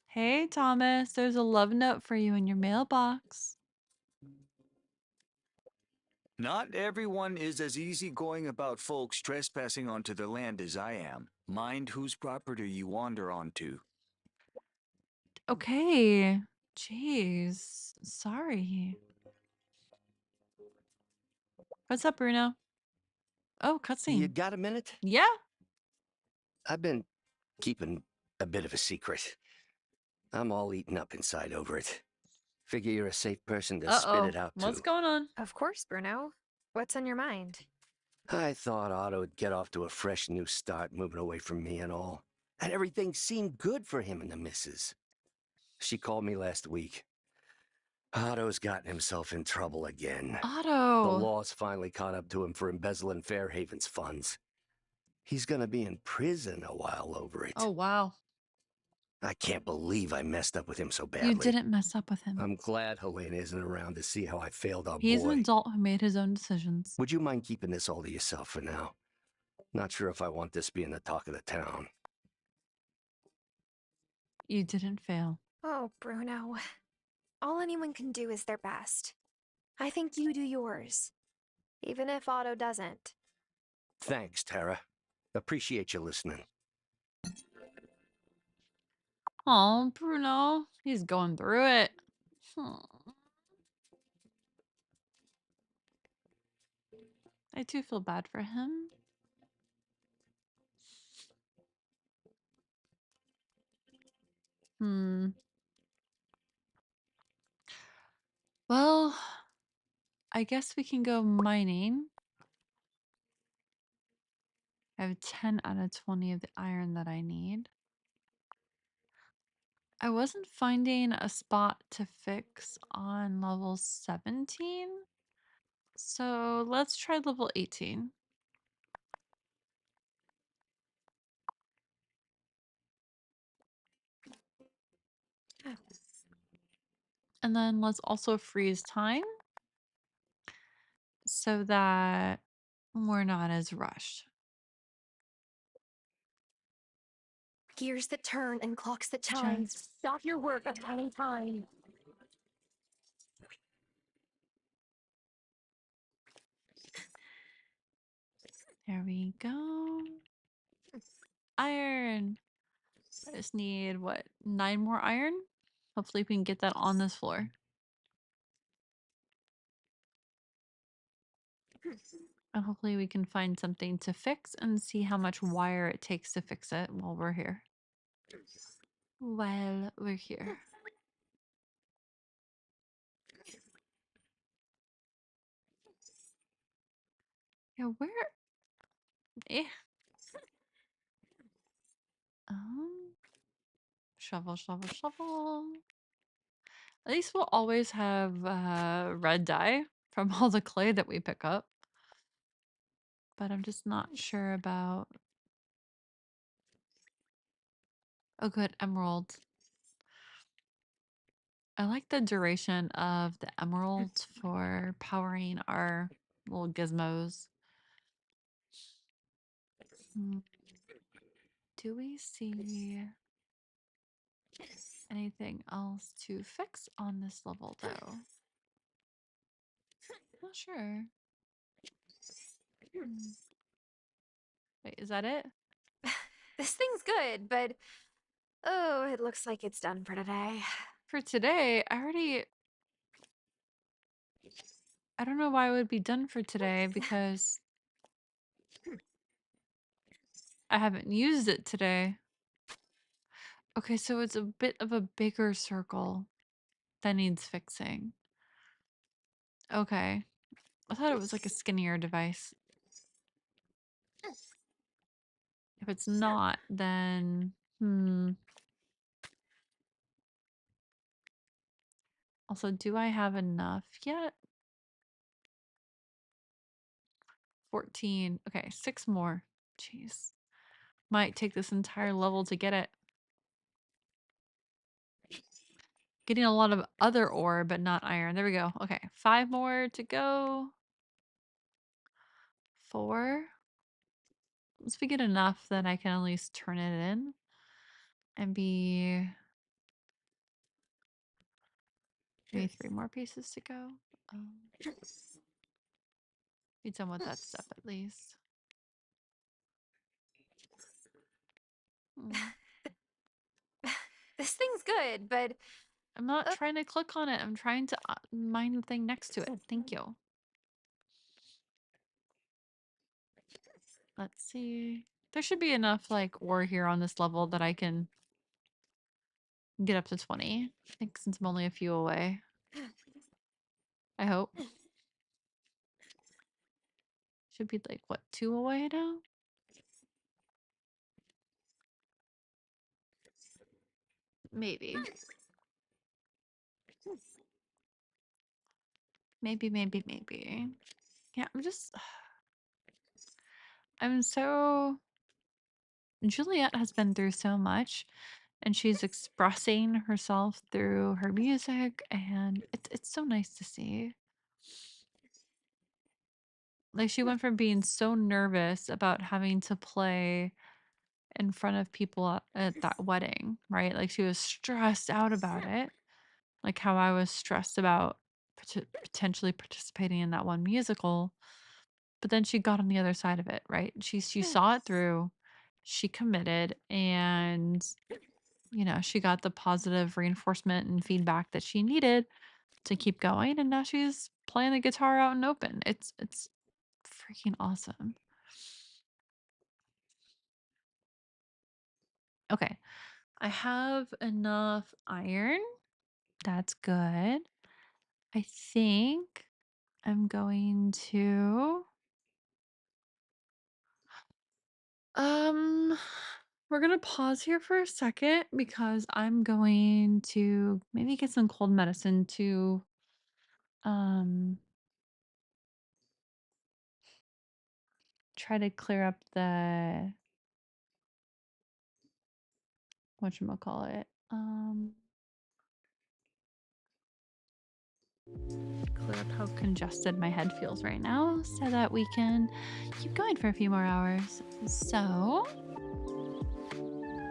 Hey, Thomas, there's a love note for you in your mailbox. Not everyone is as easygoing about folks trespassing onto their land as I am. Mind whose property you wander onto. Okay. Jeez. Sorry. What's up, Bruno? Oh, cutscene. You got a minute? Yeah. I've been keeping a bit of a secret. I'm all eaten up inside over it. Figure you're a safe person to spit it out to. What's going on? Of course, Bruno. What's on your mind? I thought Otto would get off to a fresh new start, moving away from me and all. And everything seemed good for him and the missus. She called me last week. Otto's gotten himself in trouble again. Otto! The law's finally caught up to him for embezzling Fairhaven's funds. He's gonna be in prison a while over it. Oh, wow. I can't believe I messed up with him so badly. You didn't mess up with him. I'm glad Helena isn't around to see how I failed our He's boy. an adult who made his own decisions. Would you mind keeping this all to yourself for now? Not sure if I want this being the talk of the town. You didn't fail. Oh, Bruno. All anyone can do is their best. I think you do yours. Even if Otto doesn't. Thanks, Tara. Appreciate you listening. Oh, Bruno. He's going through it. I do feel bad for him. Well, I guess we can go mining. I have 10 out of 20 of the iron that I need. I wasn't finding a spot to fix on level 17. So let's try level 18. And then let's also freeze time so that we're not as rushed. Gears that turn and clocks that chime. Stop your work at any time. There we go. Iron. I just need, what, 9 more iron? Hopefully we can get that on this floor. And hopefully we can find something to fix and see how much wire it takes to fix it while we're here. While we're here. Yeah, where? Shovel, shovel, shovel. At least we'll always have red dye from all the clay that we pick up. But I'm just not sure about... Oh, good, emerald. I like the duration of the emerald for powering our little gizmos. Do we see anything else to fix on this level, though? Not sure. Wait, is that it? This thing's good, but... Oh, it looks like it's done for today. for today. I don't know why it would be done for today because I haven't used it today. Okay, so it's a bit of a bigger circle that needs fixing. Okay. I thought it was like a skinnier device. If it's not, then Also, do I have enough yet? 14. Okay, 6 more. Jeez. Might take this entire level to get it. Getting a lot of other ore, but not iron. There we go. Okay, 5 more to go. 4. Once we get enough, then I can at least turn it in and be maybe 3 more pieces to go. Be done with that stuff at least. This thing's good, but I'm not trying to click on it. I'm trying to mine the thing next to it. Thank you. Let's see. There should be enough like ore here on this level that I can get up to 20. I think since I'm only a few away. I hope. Should be like what, 2 away now? Maybe. Maybe. Yeah, I'm so Juliet has been through so much and she's expressing herself through her music and it's so nice to see. Like she went from being so nervous about having to play in front of people at that wedding, right? Like she was stressed out about it. Like how I was stressed about potentially participating in that one musical. But then she got on the other side of it, right? She saw it through. She committed and she got the positive reinforcement and feedback that she needed to keep going and now she's playing the guitar out in open. It's freaking awesome. Okay. I have enough iron. That's good. I think I'm going to we're going to pause here for a second because I'm going to maybe get some cold medicine to try to clear up the whatchamacallit. Clear up how congested my head feels right now so that we can keep going for a few more hours. So,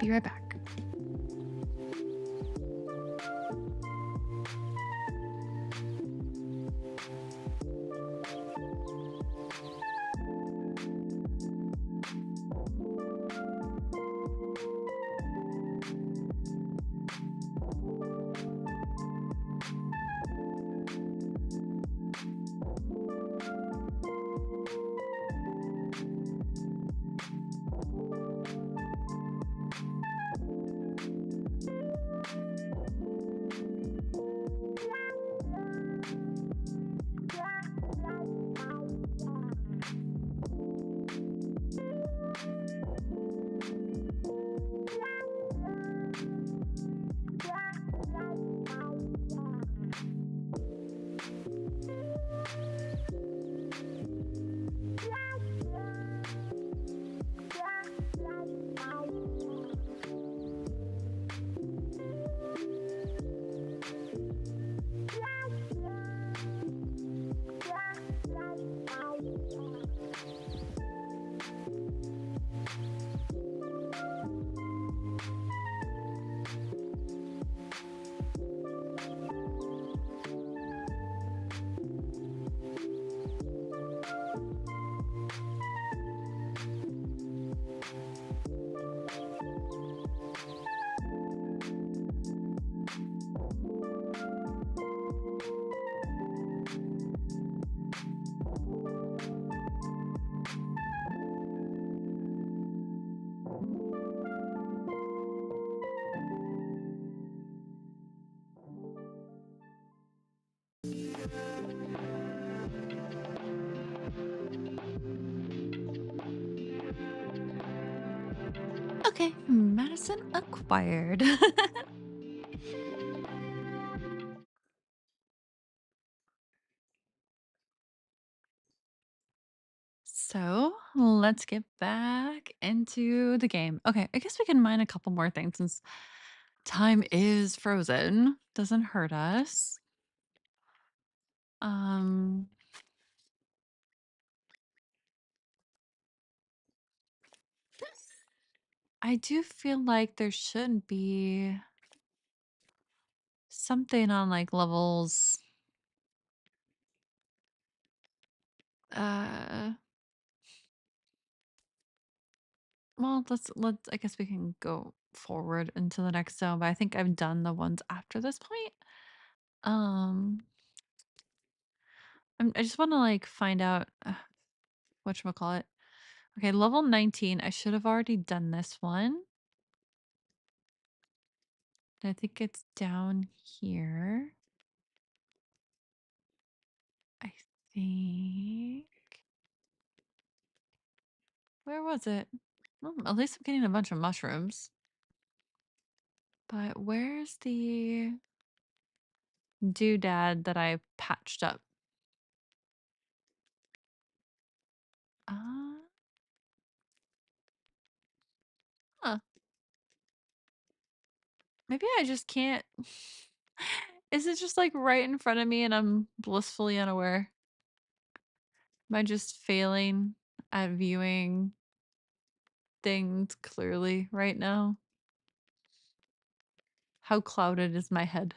be right back. Okay, medicine acquired. So let's get back into the game. Okay, I guess we can mine a couple more things since time is frozen. Doesn't hurt us. Um, I do feel like there should be something on like levels. Well, let's I guess we can go forward into the next zone, but I think I've done the ones after this point. Um, I just want to like find out whatchamacallit. Okay, level 19. I should have already done this one. I think it's down here. I think. Where was it? Well, at least I'm getting a bunch of mushrooms. But where's the doodad that I patched up? Huh. Maybe I just can't. Is it just like right in front of me and I'm blissfully unaware? Am I just failing at viewing things clearly right now? How clouded is my head?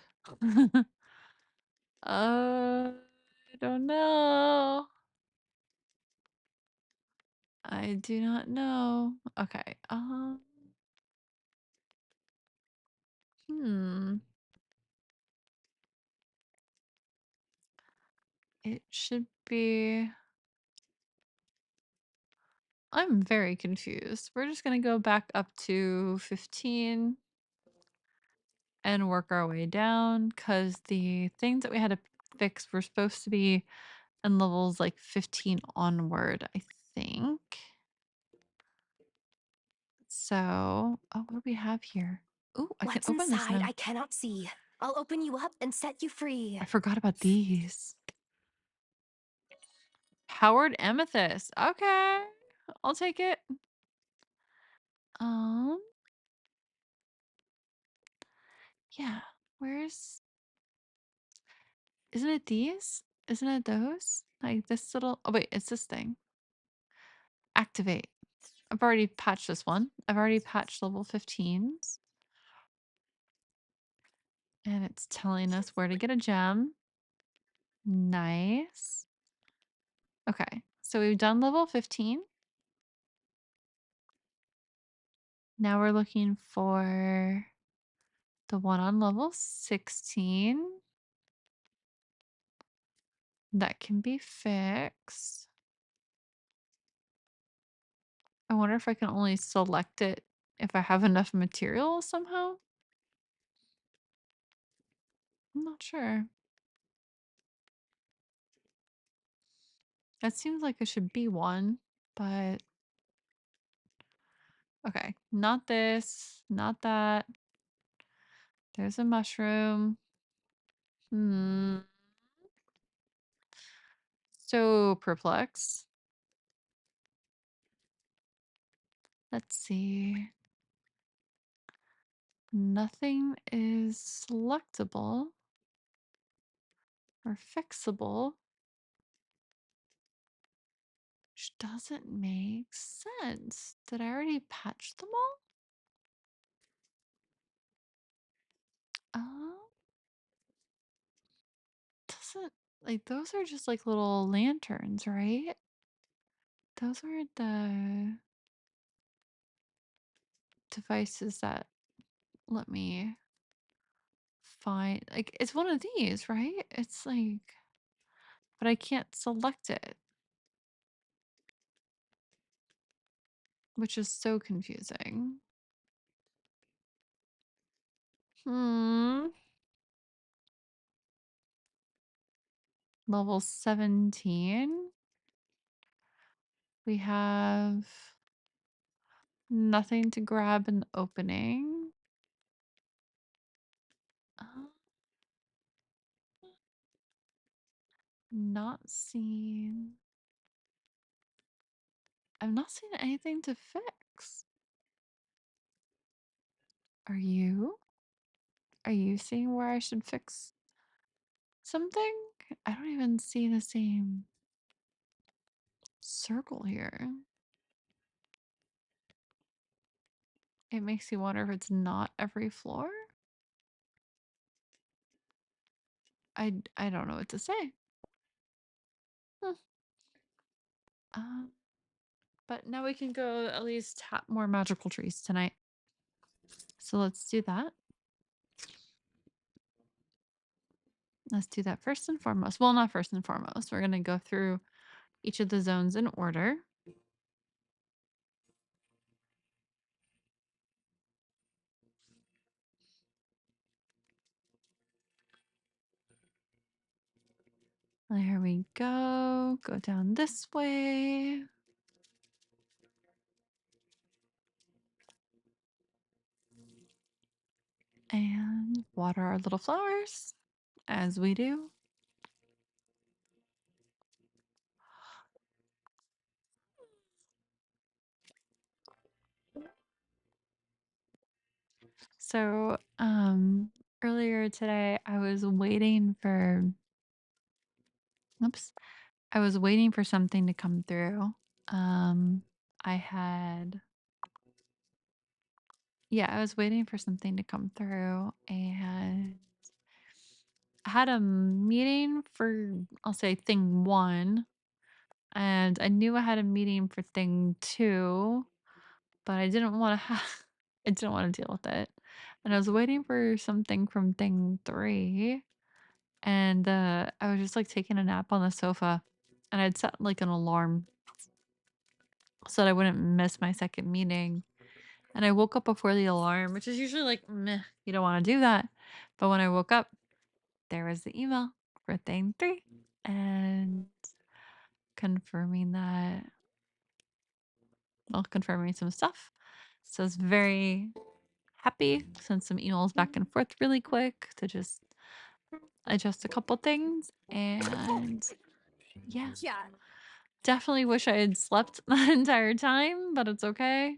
I don't know. I do not know. Okay. Hmm. It should be. I'm very confused. We're just gonna go back up to 15 and work our way down because the things that we had to fix were supposed to be in levels like 15 onward, I think. So, oh, what do we have here? Ooh, I can What's open this inside, now. I cannot see. I'll open you up and set you free. I forgot about these. Howard Amethyst. Okay. I'll take it. Yeah. Where's Isn't it these? Isn't it those? Like this little Oh wait, it's this thing. Activate. I've already patched this one. I've already patched level 15s. And it's telling us where to get a gem. Nice. Okay. So we've done level 15. Now we're looking for the one on level 16. That can be fixed. I wonder if I can only select it if I have enough material somehow. I'm not sure. That seems like it should be one, but okay. Not this, not that. There's a mushroom. So perplexed. Let's see. Nothing is selectable or fixable, which doesn't make sense. Did I already patch them all? Doesn't like those are just like little lanterns, right? Those are the devices that let me find like it's one of these, right? It's like but I can't select it, which is so confusing. Level 17. We have Nothing to grab in the opening. Not seen. I've not seen anything to fix. Are you? Are you seeing where I should fix something? I don't even see the same circle here. It makes you wonder if it's not every floor. I don't know what to say. Um, but now we can go at least tap more magical trees tonight. So let's do that. Let's do that first and foremost. Well, not first and foremost. We're going to go through each of the zones in order. There we go. Go down this way. And water our little flowers, as we do. So, earlier today, I was waiting for... Oops. I was waiting for something to come through. I had... Yeah, I was waiting for something to come through, and I had a meeting for, I'll say, thing 1, and I knew I had a meeting for thing 2, but I didn't want to have... I didn't want to deal with it. And I was waiting for something from thing 3, and I was just like taking a nap on the sofa, and I'd set like an alarm so that I wouldn't miss my second meeting. And I woke up before the alarm, which is usually like, meh, you don't want to do that. But when I woke up, there was the email for thing 3 and confirming that, well, confirming some stuff. So I was very happy. Sent some emails back and forth really quick to just adjust a couple things. And yeah, definitely wish I had slept the entire time, but it's okay.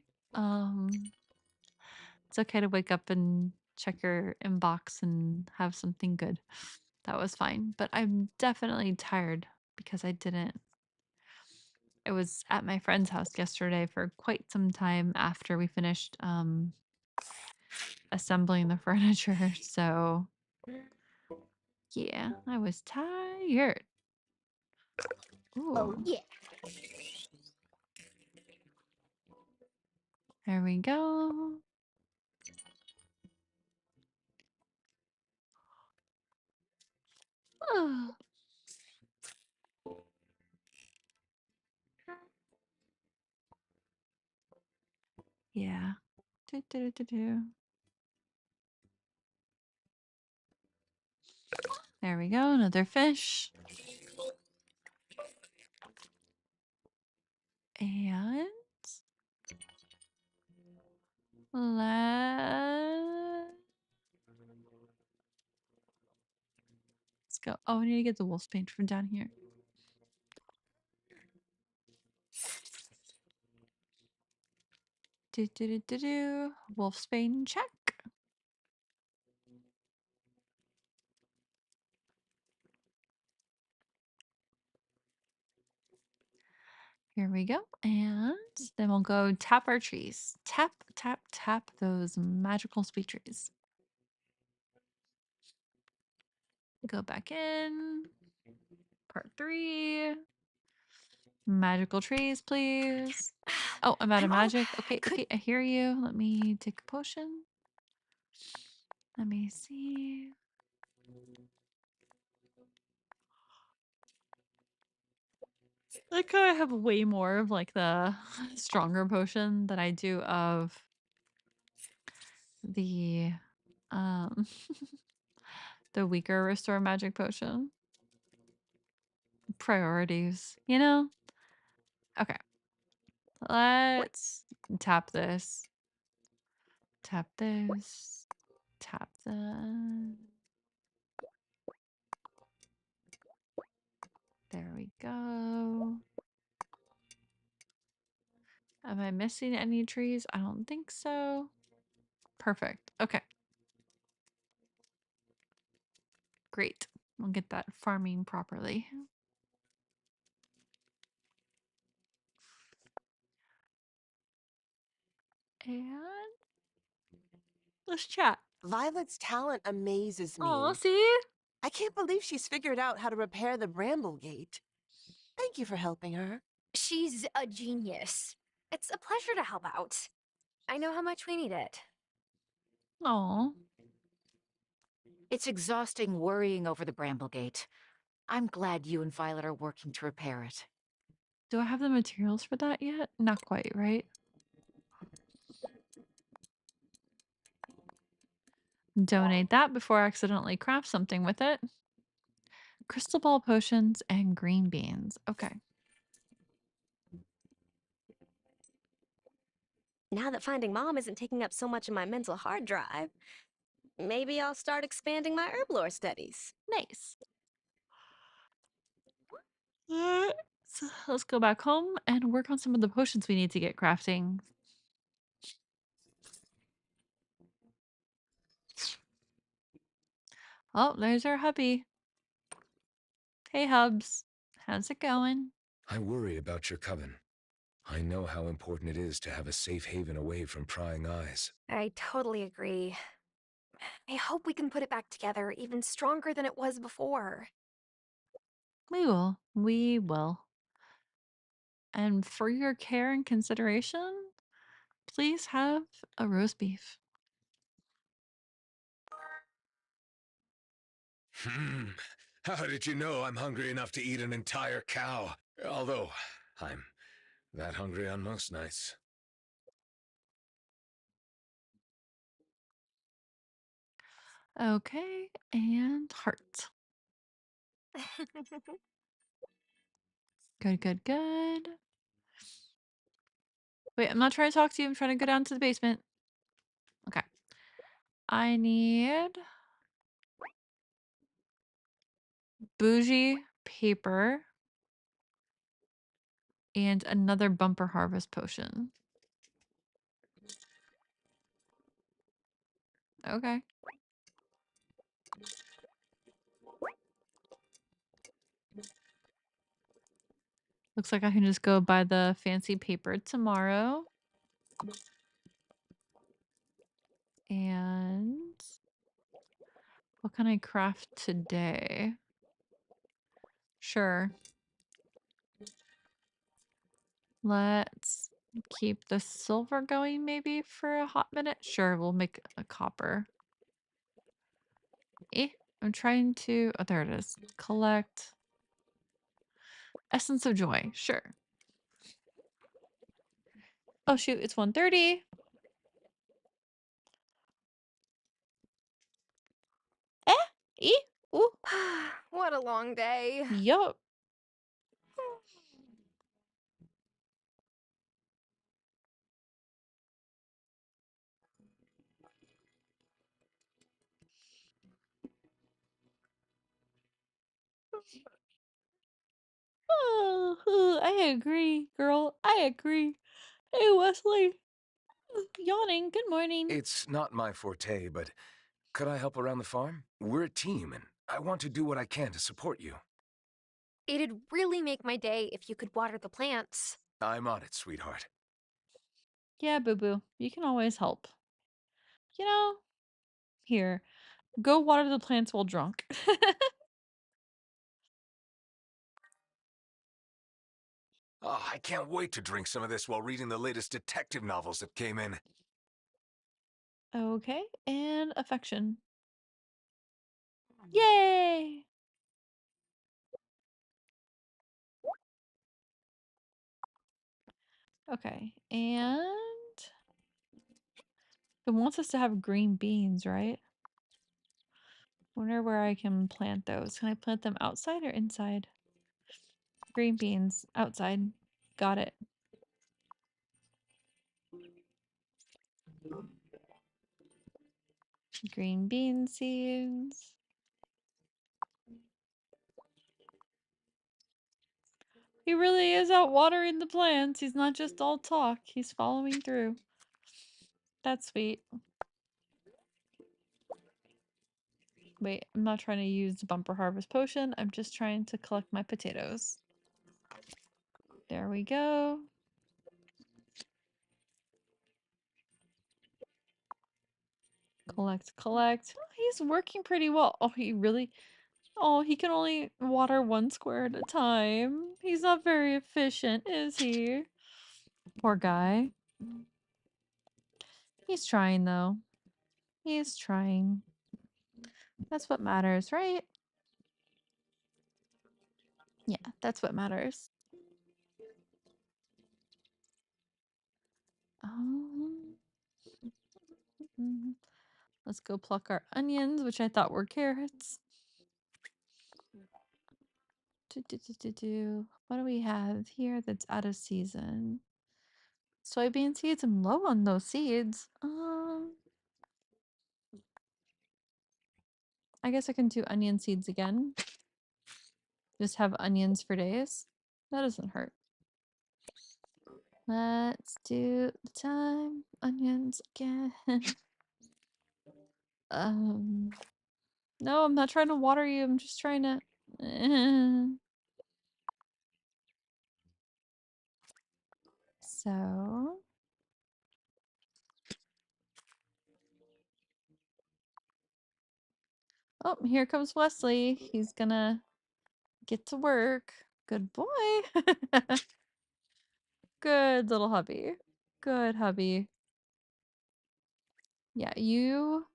It's okay to wake up and check your inbox and have something good. That was fine. But I'm definitely tired because I didn't. I was at my friend's house yesterday for quite some time after we finished assembling the furniture. So yeah, I was tired. Ooh. Oh, yeah. There we go. Oh. Yeah. Do, do, do, do. There we go. Another fish. And let's go. Oh, I need to get the wolf's paint from down here. Do, do, do, do, do. Wolf's paint check. Here we go. And then we'll go tap our trees. Tap, tap, tap those magical sweet trees. Go back in. Part 3. Magical trees, please. Oh, I'm out of magic. Okay, okay, I hear you. Let me take a potion. Let me see. I kind of have way more of like the stronger potion than I do of the the weaker restore magic potion. Priorities, you know? Okay. Let's Tap this. Tap this. Tap that. There we go. Am I missing any trees? I don't think so. Perfect. Okay. Great. We'll get that farming properly. And let's chat. Violet's talent amazes me. Oh, see? I can't believe she's figured out how to repair the bramble gate. Thank you for helping her. She's a genius. It's a pleasure to help out. I know how much we need it. Oh. It's exhausting worrying over the Bramblegate. I'm glad you and Violet are working to repair it. Do I have the materials for that yet? Not quite, right? Donate that before I accidentally craft something with it. Crystal ball potions and green beans. Okay. Now that finding Mom isn't taking up so much of my mental hard drive, maybe I'll start expanding my herb lore studies. Nice. So let's go back home and work on some of the potions we need to get crafting. Oh, there's our hubby. Hey, Hubs. How's it going? I worry about your coven. I know how important it is to have a safe haven away from prying eyes. I totally agree. I hope we can put it back together even stronger than it was before. We will. We will. And for your care and consideration, please have a roast beef. How did you know I'm hungry enough to eat an entire cow? Although, I'm that hungry on most nights. Okay, and heart. Good, good, good. Wait, I'm not trying to talk to you. I'm trying to go down to the basement. Okay. I need bougie paper and another bumper harvest potion. Okay. Looks like I can just go buy the fancy paper tomorrow. And what can I craft today? Sure. Let's keep the silver going maybe for a hot minute. Sure, we'll make a copper. I'm trying to... Oh, there it is. Collect. Essence of Joy. Sure. Oh, shoot. It's 1:30. Ooh. What a long day. Yup. Oh, I agree, girl. I agree. Hey, Wesley. Yawning. Good morning. It's not my forte, but could I help around the farm? We're a team, and I want to do what I can to support you. It'd really make my day if you could water the plants. I'm on it, sweetheart. Yeah, boo-boo. You can always help. You know, here. Go water the plants while drunk. Oh, I can't wait to drink some of this while reading the latest detective novels that came in. Okay, and affection. Yay! Okay, and it wants us to have green beans, right? Wonder where I can plant those. Can I plant them outside or inside? Green beans, outside. Got it. Green bean seeds. He really is out watering the plants. He's not just all talk. He's following through. That's sweet. Wait, I'm not trying to use the bumper harvest potion. I'm just trying to collect my potatoes. There we go. Collect, collect. Oh, he's working pretty well. Oh, he really... Oh, he can only water 1 square at a time. He's not very efficient, is he? Poor guy. He's trying, though. He's trying. That's what matters, right? Yeah, that's what matters. Let's go pluck our onions, which I thought were carrots. What do we have here that's out of season? Soybean seeds? I'm low on those seeds. I guess I can do onion seeds again. Just have onions for days. That doesn't hurt. Let's do the time onions again. No, I'm not trying to water you. I'm just trying to... So... Oh, here comes Wesley. He's gonna get to work. Good boy. Good little hubby. Good hubby. Yeah, you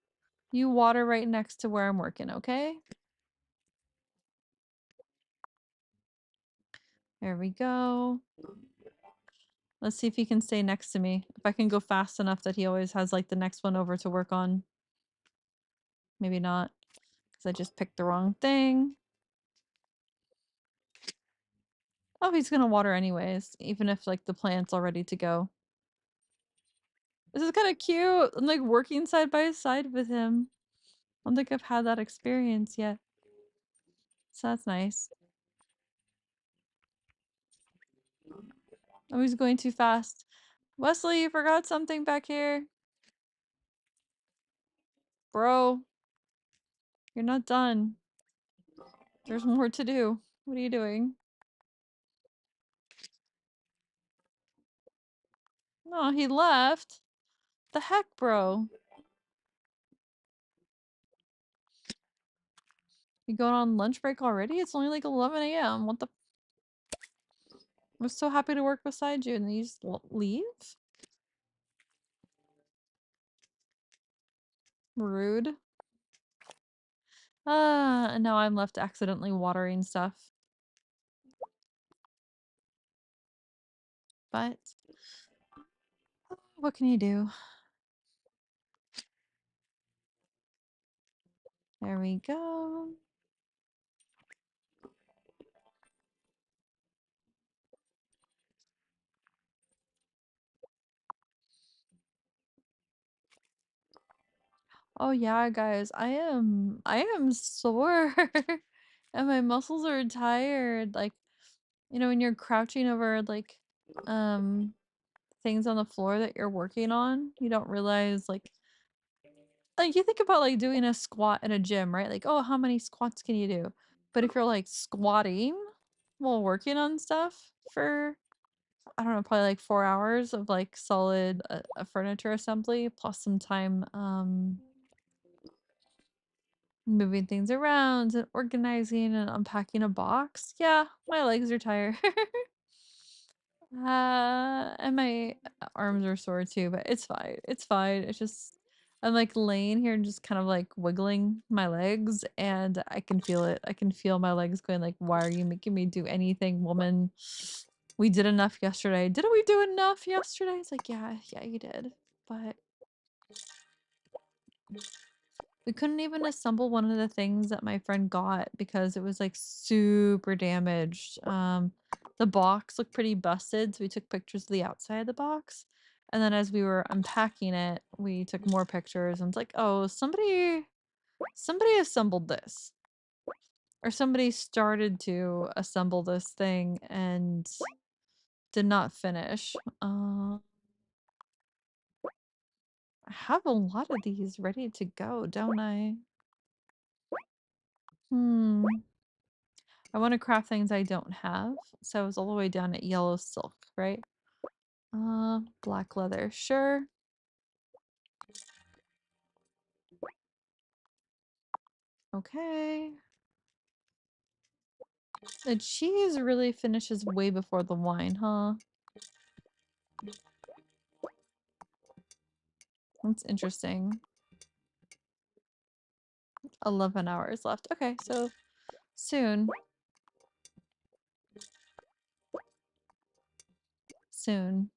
water right next to where I'm working, okay? There we go. Let's see if he can stay next to me. If I can go fast enough that he always has like the next one over to work on. Maybe not, because I just picked the wrong thing. Oh, he's gonna water anyways, even if like the plant's all ready to go. This is kind of cute. I'm like working side by side with him. I don't think I've had that experience yet. So that's nice. Oh, he's going too fast. Wesley, you forgot something back here. Bro. You're not done. There's more to do. What are you doing? No, he left. The heck, bro? You going on lunch break already? It's only like 11 a.m. What the... I was so happy to work beside you and then you just leave? Rude. And now I'm left accidentally watering stuff. But what can you do? There we go. Oh yeah, guys, I am sore and my muscles are tired. Like, you know, when you're crouching over like things on the floor that you're working on, you don't realize like you think about like doing a squat in a gym, right? Like, oh, how many squats can you do? But if you're like squatting while working on stuff for I don't know, probably like 4 hours of like solid furniture assembly plus some time moving things around and organizing and unpacking a box. Yeah, my legs are tired. And my arms are sore too, but it's fine. It's fine. It's just I'm like laying here and just kind of like wiggling my legs and I can feel it. I can feel my legs going like, why are you making me do anything, woman? We did enough yesterday. Didn't we do enough yesterday? It's like, yeah, you did. But we couldn't even assemble one of the things that my friend got because it was like super damaged. The box looked pretty busted, so we took pictures of the outside of the box. And then as we were unpacking it, we took more pictures and it's like, oh, somebody assembled this. Or somebody started to assemble this thing and did not finish. I have a lot of these ready to go, don't I? I want to craft things I don't have. So I was all the way down at yellow silk, right? Black leather, sure. Okay. The cheese really finishes way before the wine, huh? That's interesting. 11 hours left. Okay, so soon. Soon.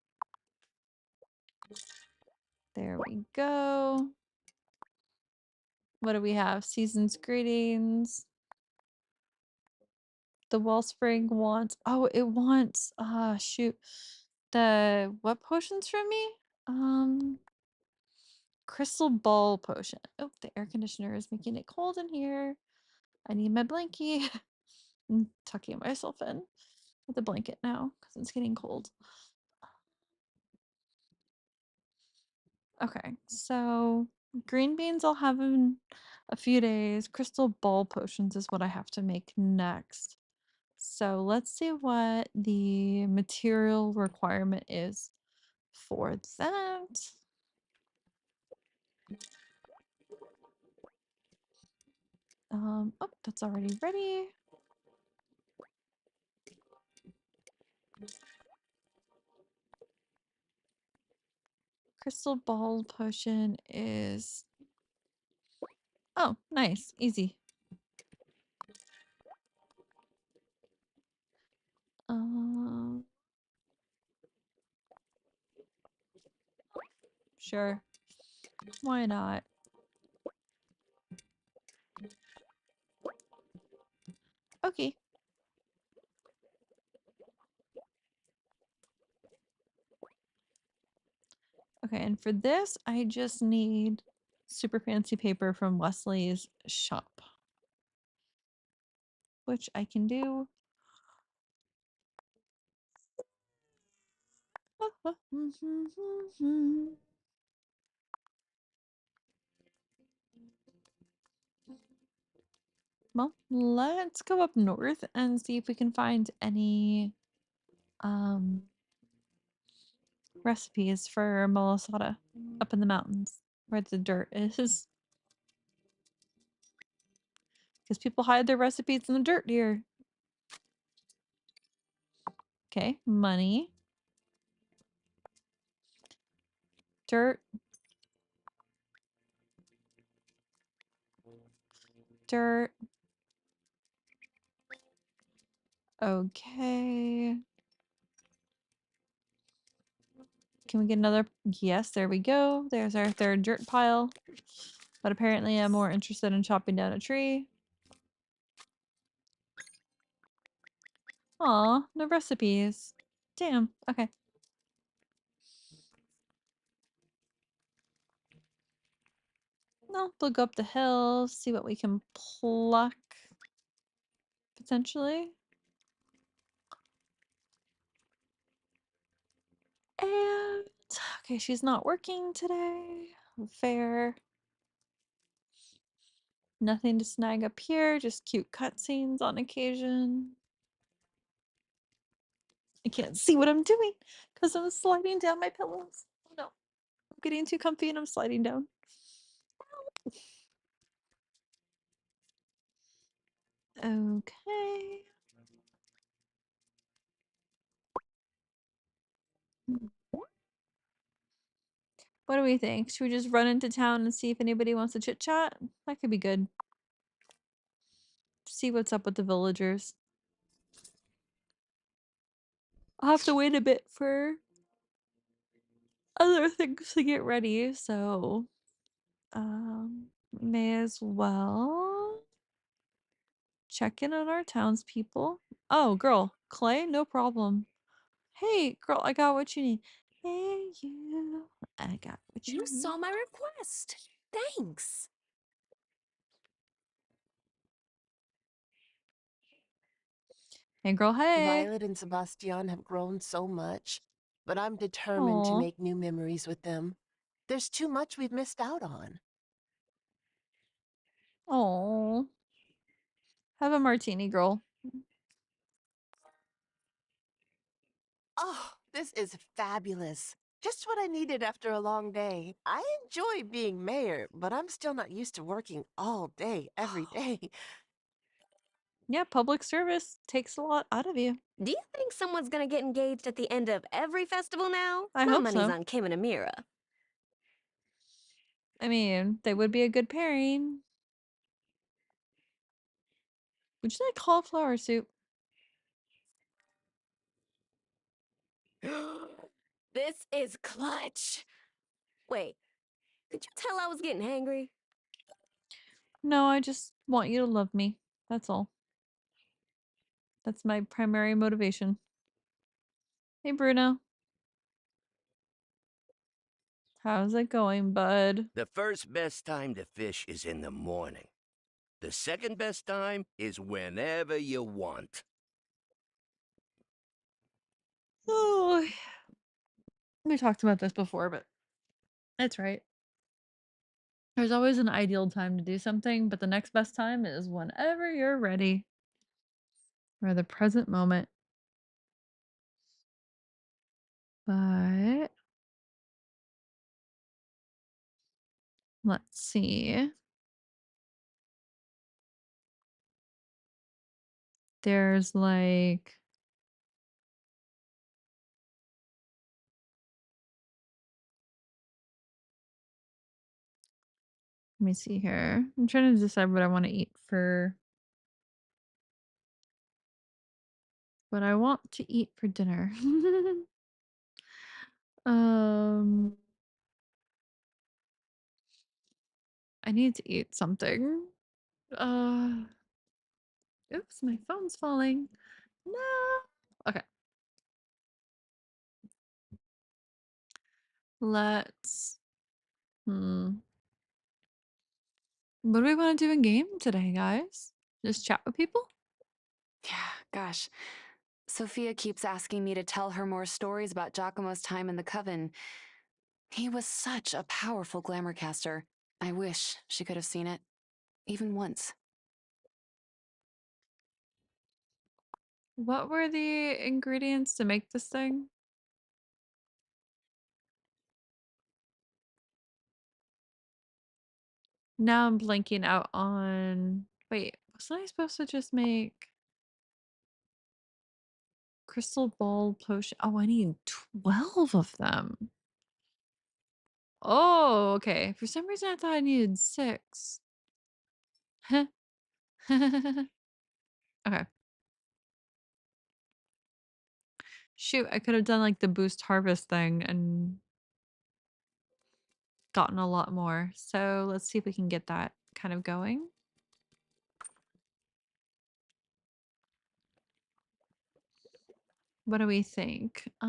There we go. What do we have? Season's greetings. The wellspring wants. Oh, it wants. Shoot. The what potions from me? Crystal ball potion. Oh, the air conditioner is making it cold in here. I need my blankie. I'm tucking myself in with a blanket now because it's getting cold. Okay, so green beans I'll have in a few days. Crystal ball potions is what I have to make next. So let's see what the material requirement is for that. Oh, that's already ready. Crystal ball potion is... Oh, nice. Easy. Sure. Why not? Okay. Okay, and for this, I just need super fancy paper from Leslie's shop, which I can do. Well, let's go up north and see if we can find any recipes for malasada up in the mountains where the dirt is. Because people hide their recipes in the dirt here. Okay, money. Dirt. Dirt. Okay. Can we get another? Yes, there we go. There's our third dirt pile. But apparently I'm more interested in chopping down a tree. Aw, no recipes. Damn, okay. No, we'll go up the hill, see what we can pluck. Potentially. And okay, she's not working today. Fair. Nothing to snag up here, just cute cutscenes on occasion. I can't see what I'm doing because I'm sliding down my pillows. Oh no. I'm getting too comfy and I'm sliding down. Okay. What do we think? Should we just run into town and see if anybody wants to chit chat? That could be good. See what's up with the villagers. I'll have to wait a bit for other things to get ready, so may as well check in on our townspeople. Oh, girl, clay, no problem. Hey, girl, I got what you need. Hey, you. I got what You saw my request. Thanks. Hey, girl, hey. Violet and Sebastian have grown so much, but I'm determined to Aw. make new memories with them. There's too much we've missed out on. Oh. Have a martini, girl. Oh, this is fabulous. Just what I needed after a long day. I enjoy being mayor, but I'm still not used to working all day, every day. Yeah, public service takes a lot out of you. Do you think someone's gonna get engaged at the end of every festival now? I My hope money's so. on Kim and Amira. I mean, they would be a good pairing. Would you like cauliflower soup? This is clutch. Wait, could you tell I was getting hangry? No, I just want you to love me. That's all. That's my primary motivation. Hey, Bruno. How's it going, bud? The first best time to fish is in the morning. The second best time is whenever you want. Oh, we talked about this before, but that's right. There's always an ideal time to do something, but the next best time is whenever you're ready. Or the present moment. But let's see. There's like let me see here. I'm trying to decide what I want to eat for what I want to eat for dinner. I need to eat something. Oops, my phone's falling. No. Okay. Let's what do we want to do in game today, guys? Just chat with people? Yeah, gosh. Sophia keeps asking me to tell her more stories about Giacomo's time in the Coven. He was such a powerful glamour caster. I wish she could have seen it, even once. What were the ingredients to make this thing? Now I'm blanking out on wait, wasn't I supposed to just make crystal ball potion? Oh, I need 12 of them. Oh, okay. For some reason I thought I needed 6. Okay. Shoot, I could have done like the boost harvest thing and gotten a lot more. So let's see if we can get that kind of going. What do we think? 2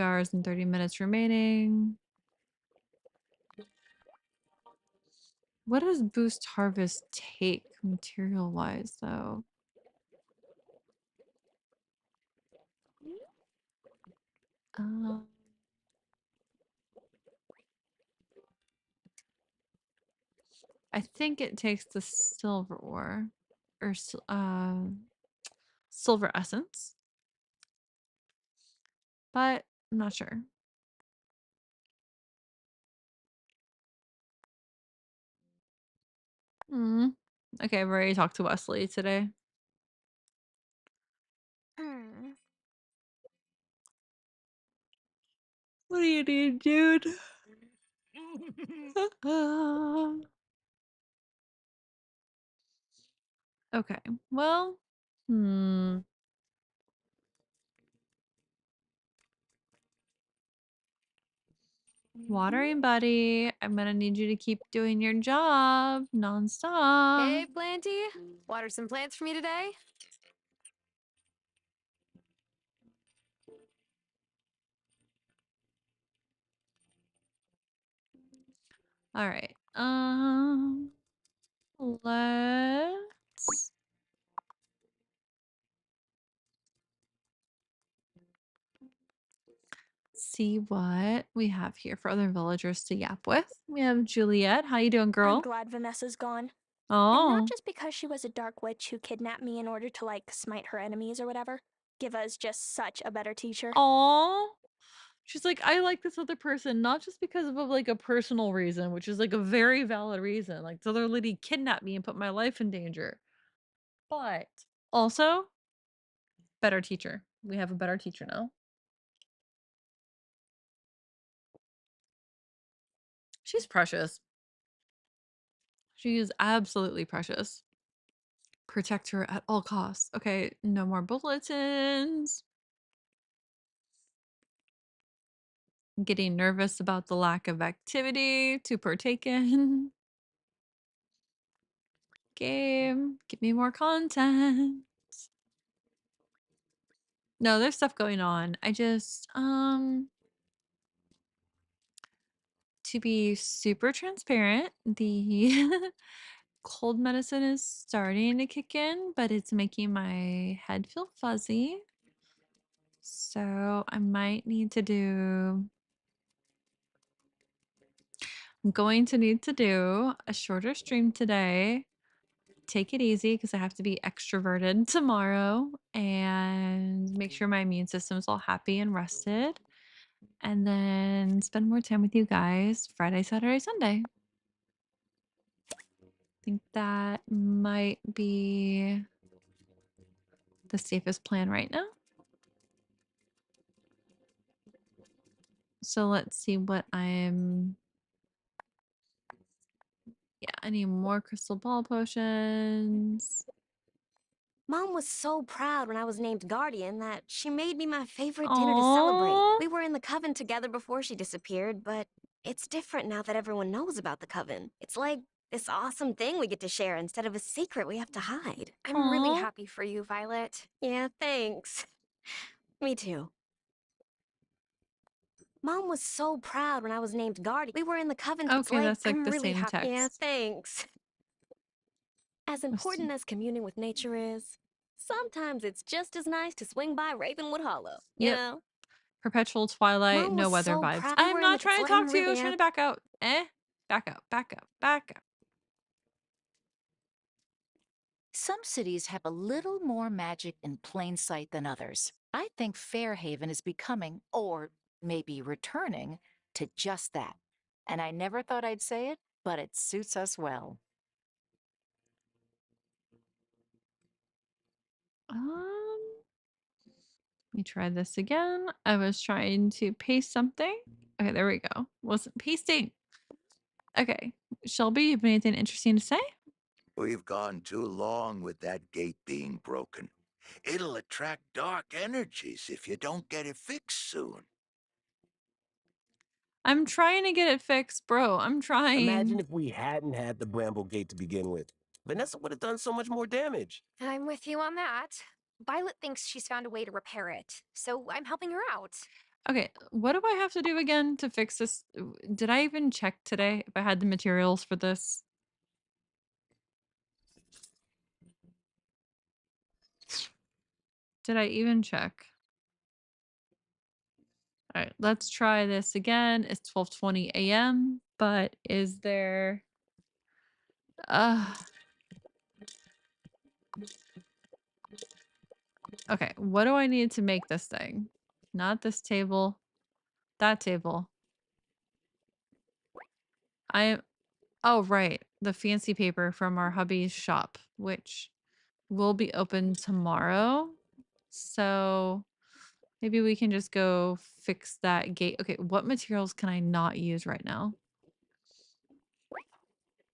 hours and 30 minutes remaining. What does boost harvest take material wise though? I think it takes the silver ore or silver essence, but I'm not sure. Okay, I've already talked to Wesley today. What do you need, dude? Okay, well, watering buddy, I'm gonna need you to keep doing your job nonstop. Hey, Planty. Water some plants for me today? All right. Let's see what we have here for other villagers to yap with. We have Juliet. How you doing, girl? I'm glad Vanessa's gone. Oh. And not just because she was a dark witch who kidnapped me in order to, like, smite her enemies or whatever. Giva is just such a better teacher. Aw. She's like, I like this other person, not just because of like a personal reason, which is like a very valid reason. Like, this other lady kidnapped me and put my life in danger. But also, better teacher. We have a better teacher now. She's precious. She is absolutely precious. Protect her at all costs. Okay, no more bulletins. Getting nervous about the lack of activity to partake in. Game, give me more content. No, there's stuff going on. I just, to be super transparent, the cold medicine is starting to kick in, but it's making my head feel fuzzy. So I might need to do, I'm going to need to do a shorter stream today. Take it easy because I have to be extroverted tomorrow and make sure my immune system's all happy and rested. And then spend more time with you guys Friday, Saturday, Sunday. I think that might be the safest plan right now. So let's see what I'm... Yeah, I need more crystal ball potions. Mom was so proud when I was named guardian that she made me my favorite dinner to celebrate. We were in the coven together before she disappeared, but it's different now that everyone knows about the coven. It's like this awesome thing we get to share instead of a secret we have to hide. I'm really happy for you, Violet. Yeah, thanks. Me too. Mom was so proud when I was named guardian. We were in the coven. It's Okay, that's like I'm the really same happy. Yeah, text. thanks. As important as communing with nature is, sometimes it's just as nice to swing by Ravenwood Hollow, you Yep. know? Perpetual twilight, Mom no was weather so vibes. proud. I'm not trying to talk to you. I was Yeah. trying to back out. Back up, back up, back up. Some cities have a little more magic in plain sight than others. I think Fairhaven is becoming, or maybe returning, to just that. And I never thought I'd say it, but it suits us well. Let me try this again. I was trying to paste something. Okay, there we go. Wasn't pasting. Okay. Shelby, you have anything interesting to say? We've gone too long with that gate being broken. It'll attract dark energies if you don't get it fixed soon. I'm trying to get it fixed, bro. I'm trying. Imagine if we hadn't had the Bramble Gate to begin with. Vanessa would have done so much more damage. I'm with you on that. Violet thinks she's found a way to repair it, so I'm helping her out. Okay, what do I have to do again to fix this? Did I even check today if I had the materials for this? Did I even check? All right, let's try this again. It's 12:20 a.m., but is there... Okay, what do I need to make this thing? Not this table. That table. Oh, right. The fancy paper from our hubby's shop, which will be open tomorrow. So maybe we can just go fix that gate. Okay, what materials can I not use right now?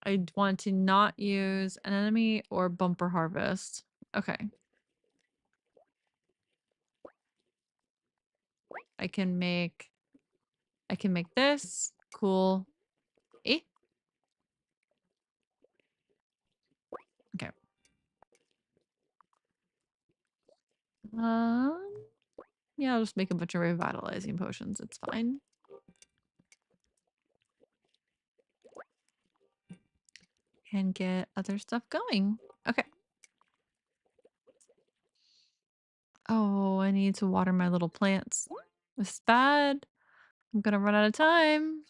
I want to not use an enemy or bumper harvest. Okay. I can make this. Cool. Okay. Yeah, I'll just make a bunch of revitalizing potions. It's fine. and get other stuff going. Okay. Oh, I need to water my little plants. This is bad. I'm gonna run out of time.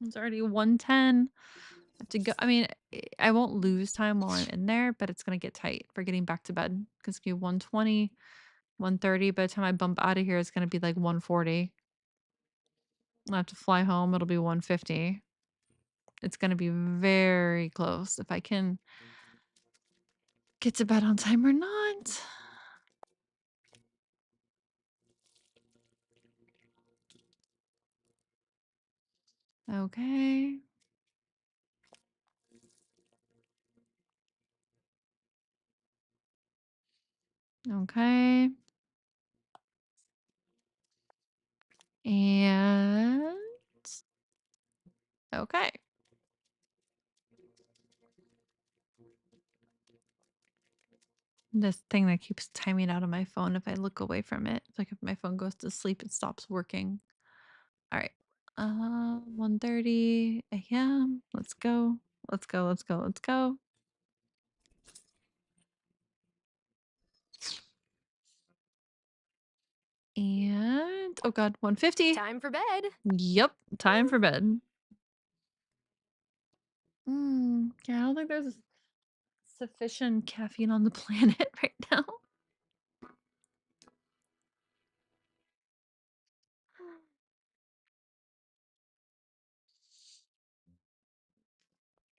It's already 1:10. I have to go. I mean, I won't lose time while I'm in there, but it's gonna get tight for getting back to bed. Because it's gonna be 1:20, 1:30. By the time I bump out of here, it's gonna be like 1:40. I'll have to fly home. It'll be 1:50. It's gonna be very close if I can get to bed on time or not. Okay. Okay. And okay. This thing that keeps timing out on my phone if I look away from it. It's like if my phone goes to sleep, it stops working. All right. 1:30 a.m. Let's go. Let's go. Let's go. Let's go. And oh god, 1:50. Time for bed. Yep, time for bed. Yeah, I don't think there's sufficient caffeine on the planet right now.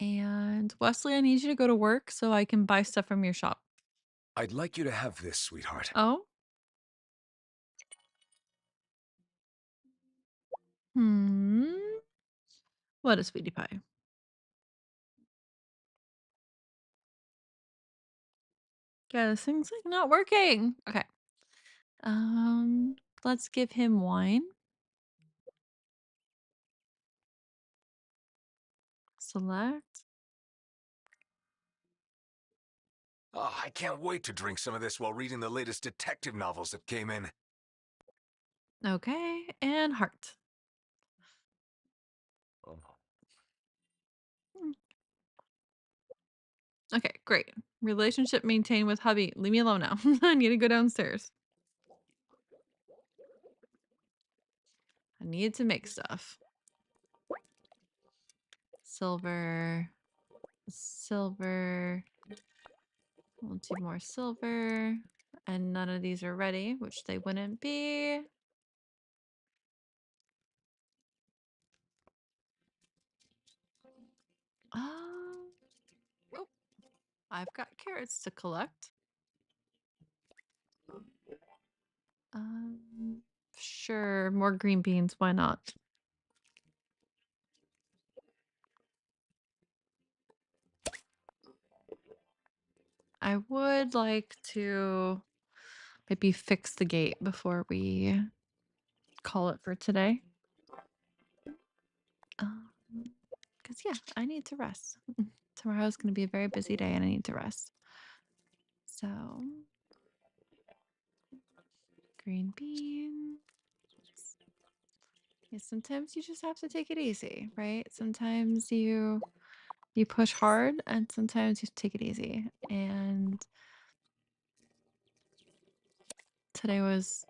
And Wesley, I need you to go to work so I can buy stuff from your shop. I'd like you to have this, sweetheart. Oh? Hmm. What a sweetie pie. Yeah, this thing's like not working. Okay. Let's give him wine. Select. Oh, I can't wait to drink some of this while reading the latest detective novels that came in. Okay, and heart. Oh. Okay, great. Relationship maintained with hubby. Leave me alone now. I need to go downstairs. I need to make stuff. Silver. Silver. We'll do more silver. And none of these are ready, which they wouldn't be. Oh, I've got carrots to collect. Sure, more green beans. Why not? I would like to maybe fix the gate before we call it for today. Because, yeah, I need to rest. Tomorrow's going to be a very busy day and I need to rest. So, green beans. Yeah, sometimes you just have to take it easy, right? Sometimes you push hard and sometimes you take it easy. And today was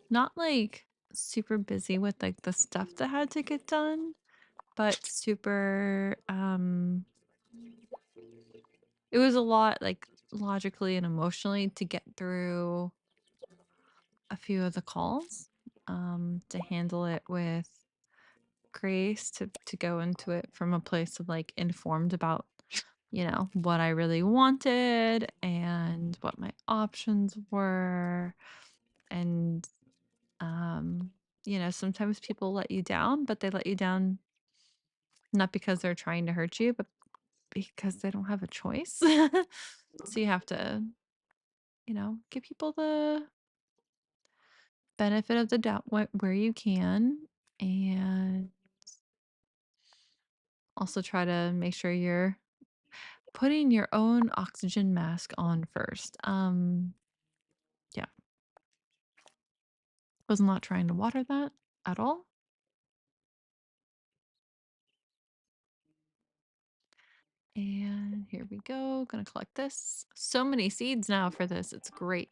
not like super busy with like the stuff that had to get done, but super it was a lot like logically and emotionally to get through a few of the calls, to handle it with grace, to go into it from a place of like informed about, you know, what I really wanted and what my options were. And you know, sometimes people let you down, but they let you down not because they're trying to hurt you, but because they don't have a choice. So you have to, you know, give people the benefit of the doubt where you can, and also try to make sure you're putting your own oxygen mask on first. Yeah. Was not trying to water that at all. And here we go. Gonna collect this. So many seeds now for this. It's great.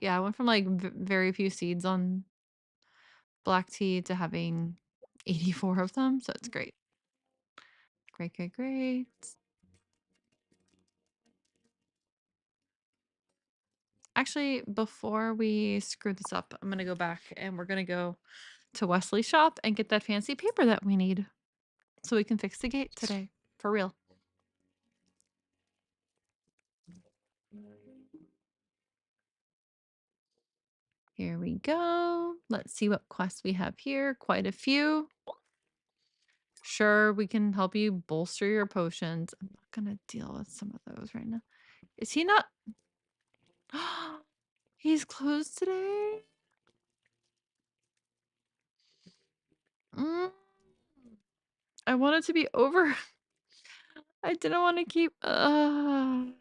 Yeah, I went from like very few seeds on black tea to having 84 of them. So it's great. Great, great, great. Actually, before we screw this up, I'm going to go back and we're going to go to Wesley's shop and get that fancy paper that we need so we can fix the gate today. For real. Here we go. Let's see what quests we have here. Quite a few. Sure, we can help you bolster your potions. I'm not going to deal with some of those right now. Is he not? He's closed today? I want it to be over. I didn't want to keep... I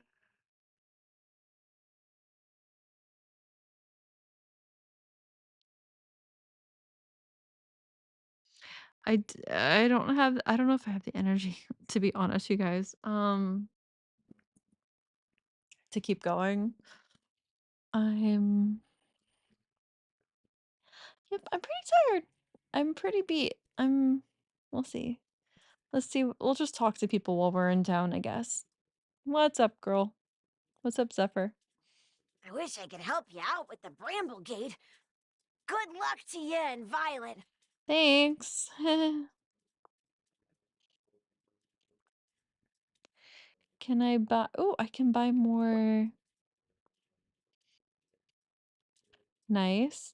don't know if I have the energy, to be honest, you guys. To keep going. Yep, I'm pretty tired. I'm pretty beat. We'll see. Let's see. We'll just talk to people while we're in town, I guess. What's up, girl? What's up, Zephyr? I wish I could help you out with the Bramble Gate. Good luck to you and Violet. Thanks. Can I buy... Oh, I can buy more. Nice.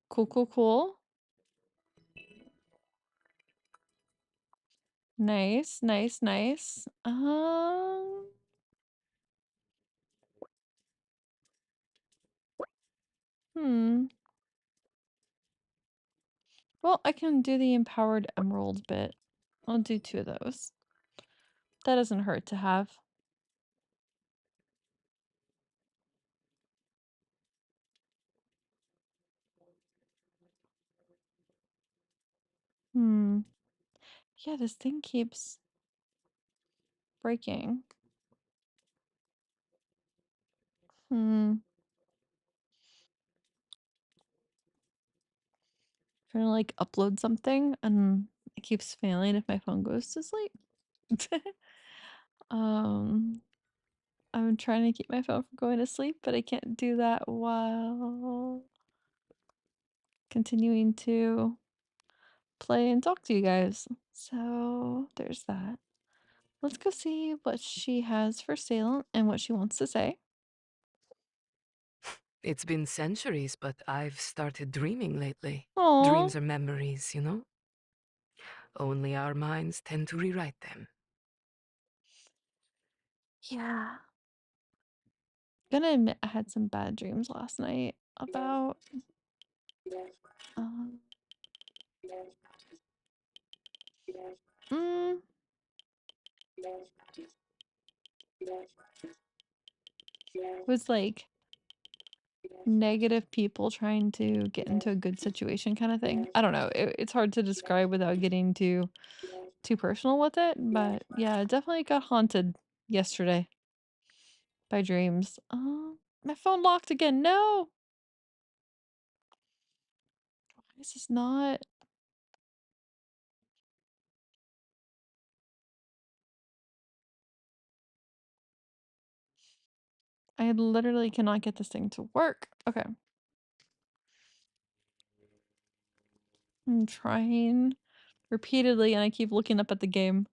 Cool, cool, cool. Nice, nice, nice. Well, I can do the empowered emerald bit. I'll do 2 of those. That doesn't hurt to have. Yeah, this thing keeps breaking. Trying to like upload something and it keeps failing if my phone goes to sleep. I'm trying to keep my phone from going to sleep, but I can't do that while continuing to play and talk to you guys. So there's that. Let's go see what she has for sale and what she wants to say. It's been centuries, but I've started dreaming lately. Aww. Dreams are memories, you know? Only our minds tend to rewrite them. Yeah. Gonna admit I had some bad dreams last night about was like negative people trying to get into a good situation kind of thing. I don't know. It's hard to describe without getting too personal with it, but yeah, it definitely got haunted yesterday by dreams. My phone locked again. No. Why is this not? I literally cannot get this thing to work. Okay. I'm trying repeatedly and I keep looking up at the game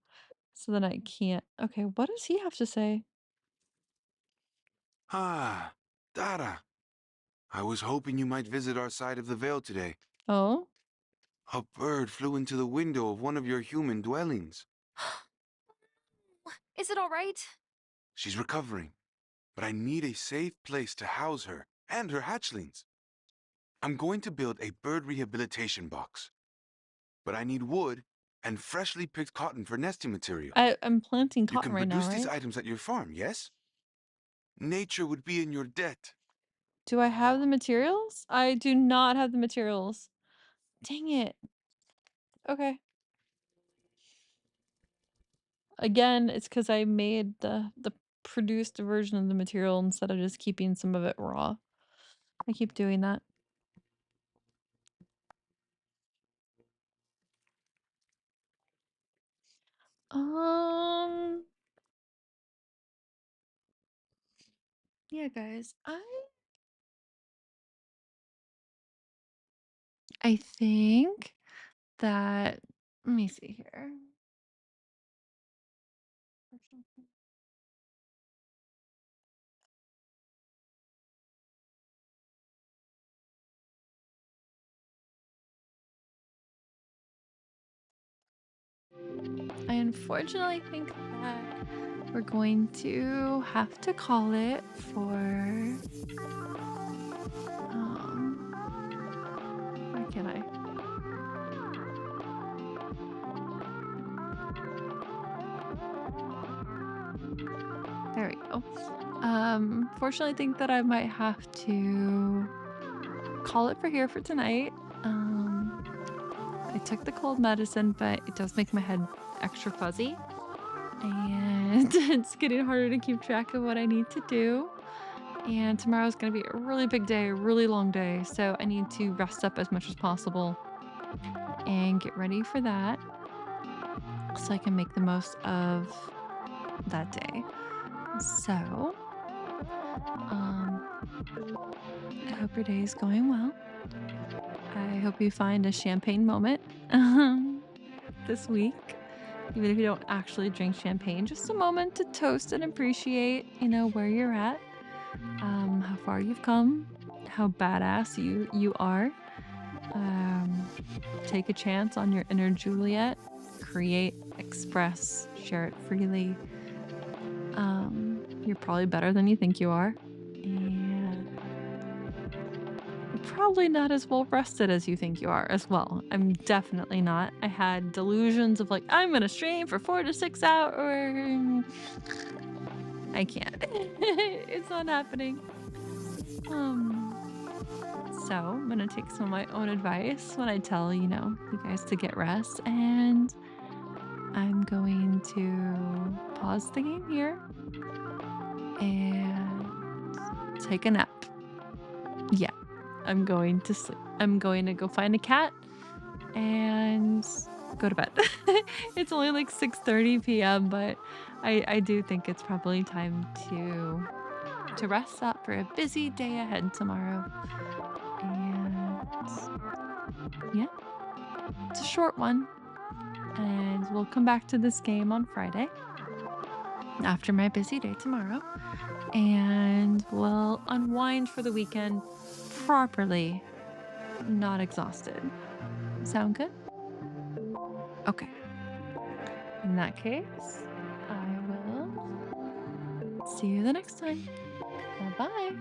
so that I can't. Okay, what does he have to say? Ah, Dara. I was hoping you might visit our side of the Vale today. Oh? A bird flew into the window of one of your human dwellings. Is it all right? She's recovering, but I need a safe place to house her and her hatchlings. I'm going to build a bird rehabilitation box, but I need wood and freshly picked cotton for nesting material. I'm planting You cotton can right now, produce these right? items at your farm, yes? Nature would be in your debt. Do I have the materials? I do not have the materials. Dang it. Okay. again, it's because I made the produced version of the material instead of just keeping some of it raw. I keep doing that. Yeah, guys, I think that, let me see here. I unfortunately think that we're going to have to call it for, where can I? There we go. Fortunately, I think that I might have to call it for here for tonight. I took the cold medicine, but it does make my head extra fuzzy. And it's getting harder to keep track of what I need to do. And tomorrow's going to be a really big day, a really long day. So I need to rest up as much as possible and get ready for that so I can make the most of that day. So, I hope your day is going well. I hope you find a champagne moment this week. Even if you don't actually drink champagne, just a moment to toast and appreciate, where you're at, how far you've come, how badass you are. Take a chance on your inner Juliet. Create, express, share it freely. You're probably better than you think you are. And you're probably not as well rested as you think you are as well. I'm definitely not. I had delusions of like, I'm gonna stream for 4 to 6 hours. I can't. It's not happening. So I'm gonna take some of my own advice when I tell, you guys to get rest, and I'm going to pause the game here and take a nap. Yeah, I'm going to sleep. I'm going to go find a cat and go to bed. It's only like 6:30 p.m., but I do think it's probably time to rest up for a busy day ahead tomorrow. And yeah, it's a short one. And we'll come back to this game on Friday after my busy day tomorrow. And we'll unwind for the weekend properly, not exhausted. Sound good? Okay. In that case, I will see you the next time. Bye-bye.